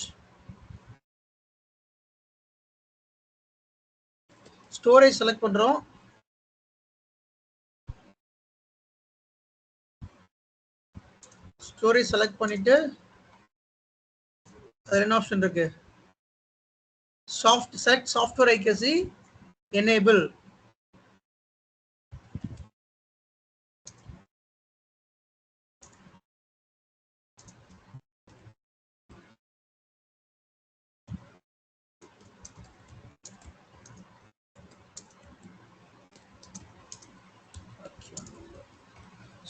Speaker 2: Storage select பண்றோம். ஸ்டோரேஜ் செலக்ட் பண்ணிட்டு அதுல என்ன ஆப்ஷன் இருக்கு, select software iSCSI enable.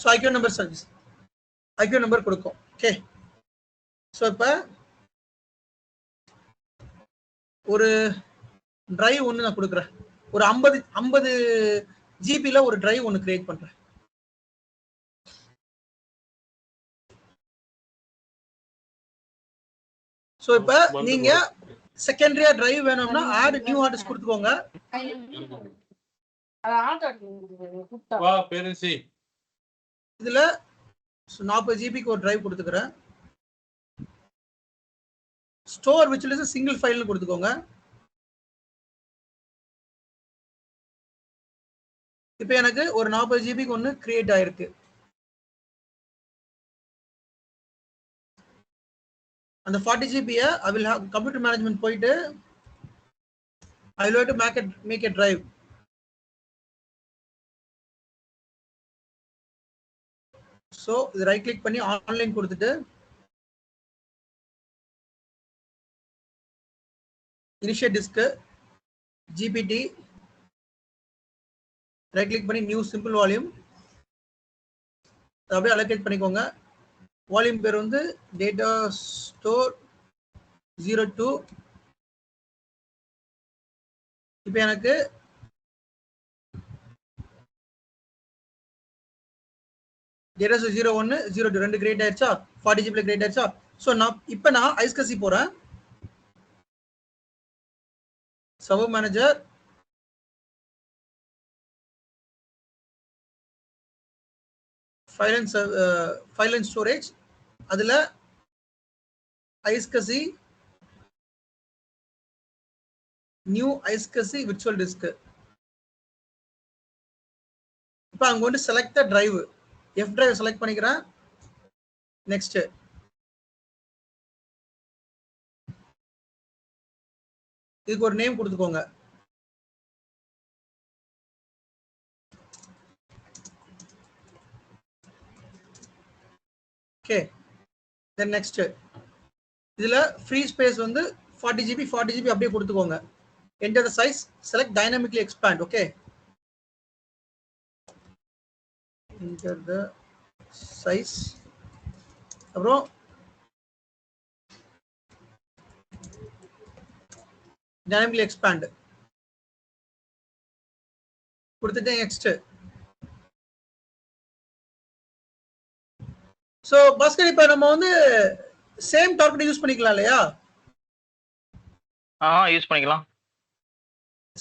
Speaker 2: So IQ number service, IQ number கொடுக்கும். ஓகே, ஸோ இப்போ ஒரு டிரைவ் ஒன்று நான் கொடுக்குறேன். ஒரு 50 ஜிபியில் ஒரு டிரைவ் ஒன்று கிரியேட் பண்றேன். ஸோ இப்போ நீங்க செகண்டரியா டிரைவ் வேணும்னா ஆட் நியூ ஹார்ட் டிஸ்க் கொடுத்துக்கோங்க. இதுல 40 ஜிபிக்கு ஒரு டிரைவ் கொடுத்துக்கிறேன். ஸ்டோர் விச் இஸ் சிங்கிள் ஃபைல்னு கொடுத்துக்கோங்க. இப்போ எனக்கு ஒரு 40 ஜிபிக்கு ஒன்று கிரியேட் ஆயிருக்கு. அந்த 40 ஜிபியை I will have computer management போயிட்டு I will have to make a drive. So இது ரைட் கிளிக் பண்ணி ஆன்லைன் கொடுத்துட்டு initiate disk GPT right click பண்ணி நியூ சிம்பிள் வால்யூம் அப்படியே அலோகேட் பண்ணிக்கோங்க. வால்யூம் பேர் வந்து டேட்டா ஸ்டோர் 02. இப்போ எனக்கு டேட்டா ஸ்டோர் 01 02 ரெண்டு கிரியேட் ஆயிடுச்சா, 40 ஜிபியில் கிரியேட் ஆயிடுச்சா. ஸோ இப்போ நான் iSCSI போறேன். Server manager, file and storage, அதுல iSCSI new iSCSI virtual disk. இப்போ அங்க வந்து select the drive, F drive select பண்ணிக்கிறேன். நெக்ஸ்ட் இதுக்கு ஒரு நேம் கொடுத்துக்கோங்க. ஓகே, தென் நெக்ஸ்ட் இதுல ஃப்ரீ ஸ்பேஸ் வந்து 40 ஜிபி அப்படியே கொடுத்துக்கோங்க. Enter the size, select dynamically expand. Okay, enter the size. அப்புறம் dynamically expand கொடுத்துட்டு next. ஸோ பாஸ்கர் இப்போ நம்ம வந்து சேம் டார்கெட் யூஸ் பண்ணிக்கலாம் இல்லையா?
Speaker 1: யூஸ் பண்ணிக்கலாம்.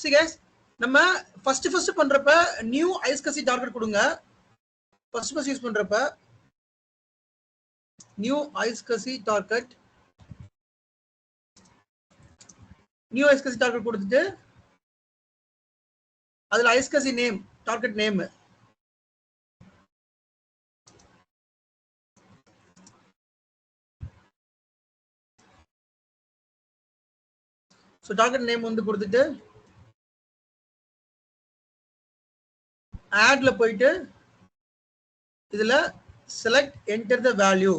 Speaker 2: see guys, நம்ம ஃபர்ஸ்ட் பண்றப்ப நியூ ஐஸ்கசி டார்கெட் கொடுங்க. ஃபர்ஸ்ட் யூஸ் பண்றப்ப நியூ ஐஸ்கசி டார்கெட் கொடுத்துட்டு அதுல iSCSI name target name so target name வந்து கொடுத்துட்டு ஆட்ல போயிட்டு இதுல select enter the value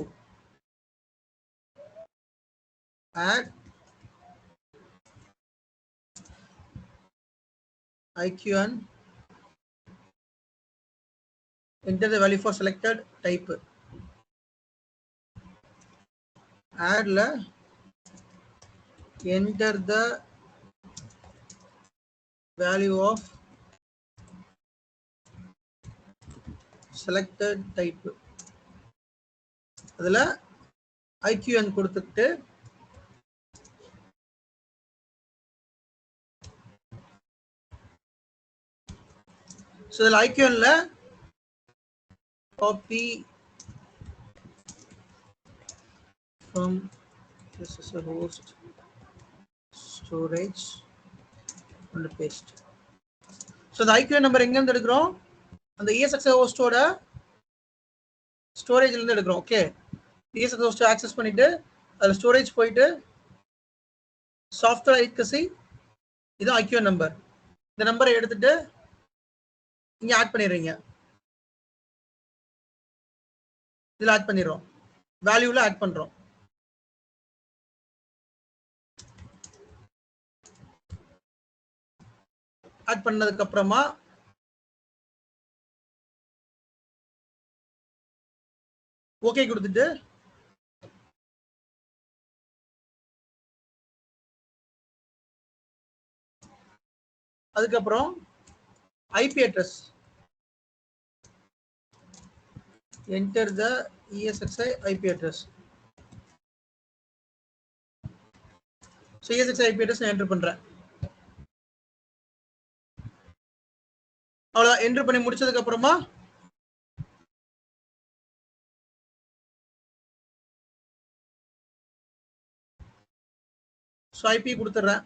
Speaker 2: add IQN enter the value for selected type add la enter the value of selected type அதுல IQN கொடுத்துட்டு so இதுல IQN ல copy from this is a host storage and paste. so the IQN number எங்க இருந்து எடுக்கிறோம்? அந்த ESXi ஹோஸ்டோட ஸ்டோரேஜ்ல இருந்து எடுக்கிறோம். ஓகே, ESXi ஹோஸ்ட் ஆக்சஸ் பண்ணிட்டு அதுல ஸ்டோரேஜ் போயிட்டு சாஃப்ட்வேர் ஐஸ்கசி இது IQN நம்பர். இந்த நம்பரை எடுத்துட்டு இங்க ஆட் பண்ணிடுறீங்க. இதுல ஆட் பண்ணிடுறோம், வேல்யூல ஆட் பண்றோம். ஆட் பண்ணதுக்கு அப்புறமா ஓகே கொடுத்துட்டு அதுக்கப்புறம் ஐபி அட்ரஸ் என்டர் த ESXi IP address. So ESXi IP address நான் என்டர் பண்றேன். அவ்வளோ என்டர் பண்ணி முடிச்சதுக்கு அப்புறமா ஸோ ஐபி கொடுத்துட்றேன்.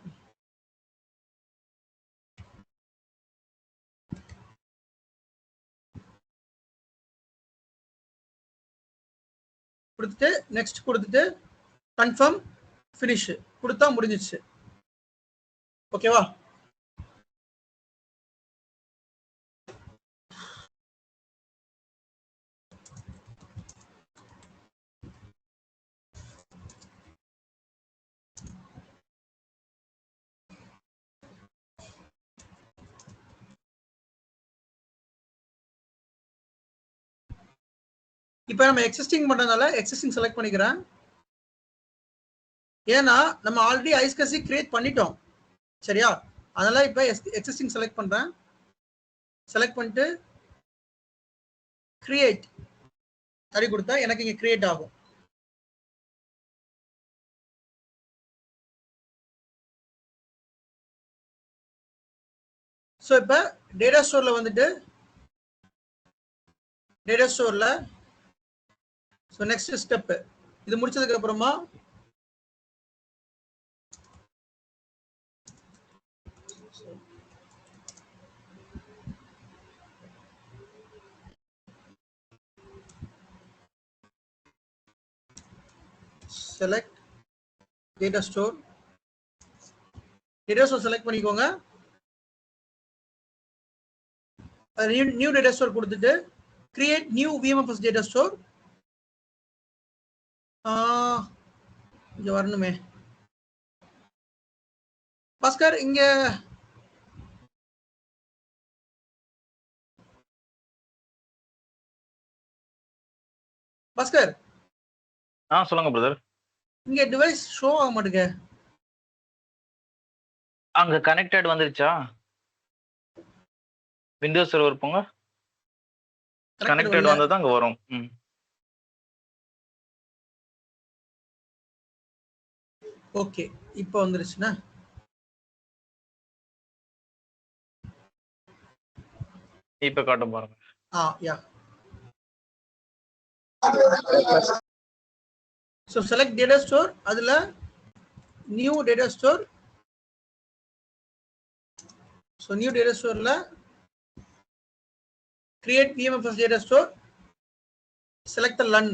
Speaker 2: கொடுத்துட்டு நெக்ஸ்ட் கொடுத்துட்டு கன்ஃபார்ம் ஃபினிஷ் கொடுத்தா முடிஞ்சிச்சு. ஓகேவா? இப்போ நம்ம எக்ஸிஸ்டிங் பண்றதுனால எக்ஸிஸ்டிங் செலக்ட் பண்ணிக்கிறேன். ஏன்னா நம்ம ஆல்ரெடி ஐஸ்கசி கிரியேட் பண்ணிட்டோம், சரியா? அதனால இப்போ எக்ஸிஸ்டிங் செலக்ட் பண்றேன். செலக்ட் பண்ணிட்டு கிரியேட் தடி கொடுத்தா எனக்கு இங்க கிரியேட் ஆகும். ஸோ இப்போ டேட்டா ஸ்டோர்ல வந்துட்டு டேட்டா ஸ்டோர்ல ஸோ நெக்ஸ்ட் ஸ்டெப் இது முடிச்சதுக்கு அப்புறமா செலக்ட் டேட்டா ஸ்டோர் செலக்ட் பண்ணிக்கோங்க. நியூ டேட்டா ஸ்டோர் கொடுத்துட்டு create new VMFS data store. இங்க வரணுமே பாஸ்கர், இங்க பாஸ்கர்
Speaker 1: சொல்லுங்க பிரதர்.
Speaker 2: இங்க டிவைஸ் ஷோ ஆக மாட்டேங்க.
Speaker 1: அங்க கனெக்டட் வந்துருச்சா? விண்டோஸ் சர்வர் போங்க, கனெக்டட் வந்தா தான் அங்க வரும்.
Speaker 2: ஓகே, இப்போ வந்துருச்சுன்னா
Speaker 1: இப்ப காட்டும் பாருங்க.
Speaker 2: யா. So select data store, அதுல new data store. So new data storeல create VMFS data store, select the LUN.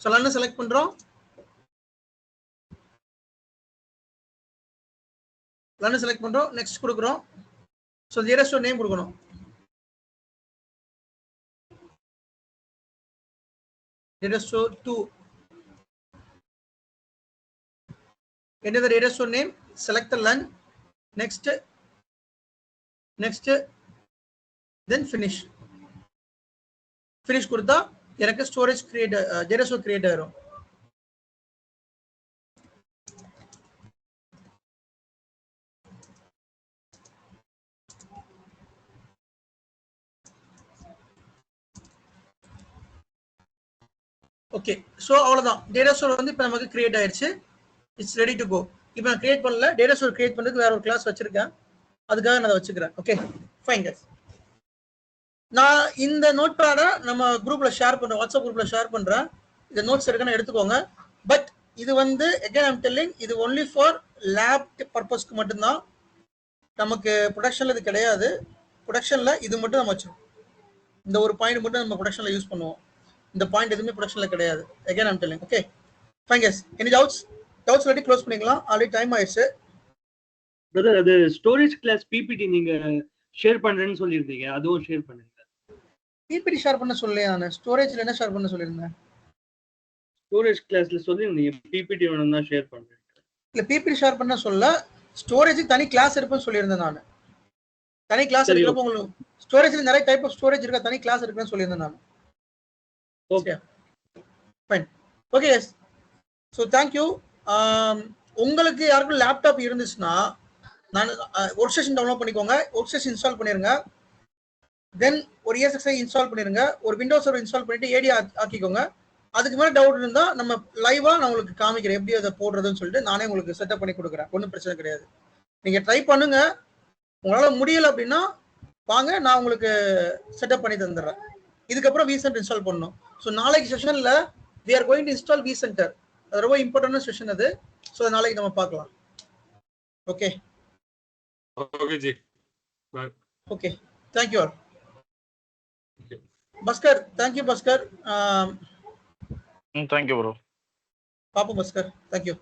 Speaker 2: So LUN select பண்றோம். LUN select பண்றோம், next கொடுக்கிறோம். So data store name கொடுக்கணும். Data store 2. Enter the data store name, select the LUN, next, then finish. Finish கொடுத்தா எனக்கு storage create data store create ஆயிரும். Okay, so அவ்வளோதான். Data store வந்து இப்போ நமக்கு கிரியேட் ஆயிடுச்சு. It's ready to go. இப்போ நான் கிரியேட் பண்ணல, டேட்டா ஸ்டோர் கிரியேட் பண்ணுறதுக்கு வேற ஒரு கிளாஸ் வச்சிருக்கேன், அதுக்காக நான் அதை வச்சுக்கிறேன். Okay fine guys. நான் இந்த நோட் பேடை நம்ம குரூப்ல ஷேர் பண்றேன், வாட்ஸ்அப் குரூப்ல ஷேர் பண்றேன். இந்த நோட்ஸ் இருக்குன்னு எடுத்துக்கோங்க. பட் இது வந்து again I'm telling, இது only for lab பர்பஸ்க்கு மட்டும்தான். நமக்கு ப்ரொடக்ஷன்ல இது கிடையாது. ப்ரொடக்ஷன்ல இது மட்டும் நம்ம வச்சிருக்கோம். இந்த ஒரு பாயிண்ட் மட்டும் நம்ம ப்ரொடக்ஷன்ல யூஸ் பண்ணுவோம். இந்த பாயிண்ட் எதுவுமே ப்ரொடக்ஷன்ல கிடையாது. again I'm telling. Okay fine guys. Any doubts ready close பண்ணிக்கலாம். ஆல்ரெடி டைம் ஆயிடுச்சு.
Speaker 4: பிரதர், அது ஸ்டோரேஜ் கிளாஸ் பிபிடி நீங்க ஷேர் பண்றேன்னு சொல்லியிருந்தீங்க, அதுவும் ஷேர் பண்ணுங்க.
Speaker 2: பிபிடி ஷேர் பண்ண சொல்லலையா? நான் ஸ்டோரேஜ்ல என்ன ஷேர் பண்ண சொல்லியிருந்தேன்?
Speaker 4: ஸ்டோரேஜ் கிளாஸ்ல சொல்லியிருந்தீங்க பிபிடி வேணும் தான் ஷேர் பண்றேன்.
Speaker 2: இல்ல பிபிடி ஷேர் பண்ண சொல்ல, ஸ்டோரேஜுக்கு தனி கிளாஸ் இருக்குன்னு சொல்லியிருந்தேன். நான் தனி கிளாஸ் இருக்கிறப்ப உங்களுக்கு ஸ்டோரேஜ்ல நிறைய டைப் ஆஃப் ஸ்டோரேஜ் இருக்கா, தனி கிளாஸ் இருக்குன்னு சொல்லியிருந்தேன் நான். Okay fine. Okay yes. So thank you. உங்களுக்கு யாருக்கும் லேப்டாப் இருந்துச்சுன்னா நான் ஒர்க் ஸ்டேஷன் டவுன்லோட் பண்ணிக்கோங்க, ஒர்க் ஸ்டேஷன் இன்ஸ்டால் பண்ணிருங்க, தென் ஒரு ESXi இன்ஸ்டால் பண்ணிருங்க, ஒரு விண்டோஸ் சர்வர் இன்ஸ்டால் பண்ணிட்டு ஏடி ஆக்கிக்கோங்க. அதுக்கு மேலே டவுட் இருந்தால் நம்ம லைவாக நான் உங்களுக்கு காமிக்கிறேன் எப்படி அதை போடுறதுன்னு சொல்லிட்டு நானே உங்களுக்கு செட்டப் பண்ணி கொடுக்குறேன். ஒன்றும் பிரச்சனை கிடையாது. நீங்கள் ட்ரை பண்ணுங்க. உங்களால் முடியலை அப்படின்னா வாங்க, நான் உங்களுக்கு செட்டப் பண்ணி தந்துடுறேன். இதுக்கப்புறம் vCenter இன்ஸ்டால் பண்ணணும். ஸோ நாளைக்கு செஷனில் we are going to install vCenter. அது ரொம்ப இம்பார்ட்டன்டான செஷன் அது. ஸோ நாளைக்கு நம்ம பார்க்கலாம். ஓகே
Speaker 6: ஓகே ஜி. Bye.
Speaker 2: Okay thank you all. Bhaskar, thank you Bhaskar.
Speaker 1: Thank you bro.
Speaker 2: பாப்போம் பஸ்கர், தேங்க்யூ.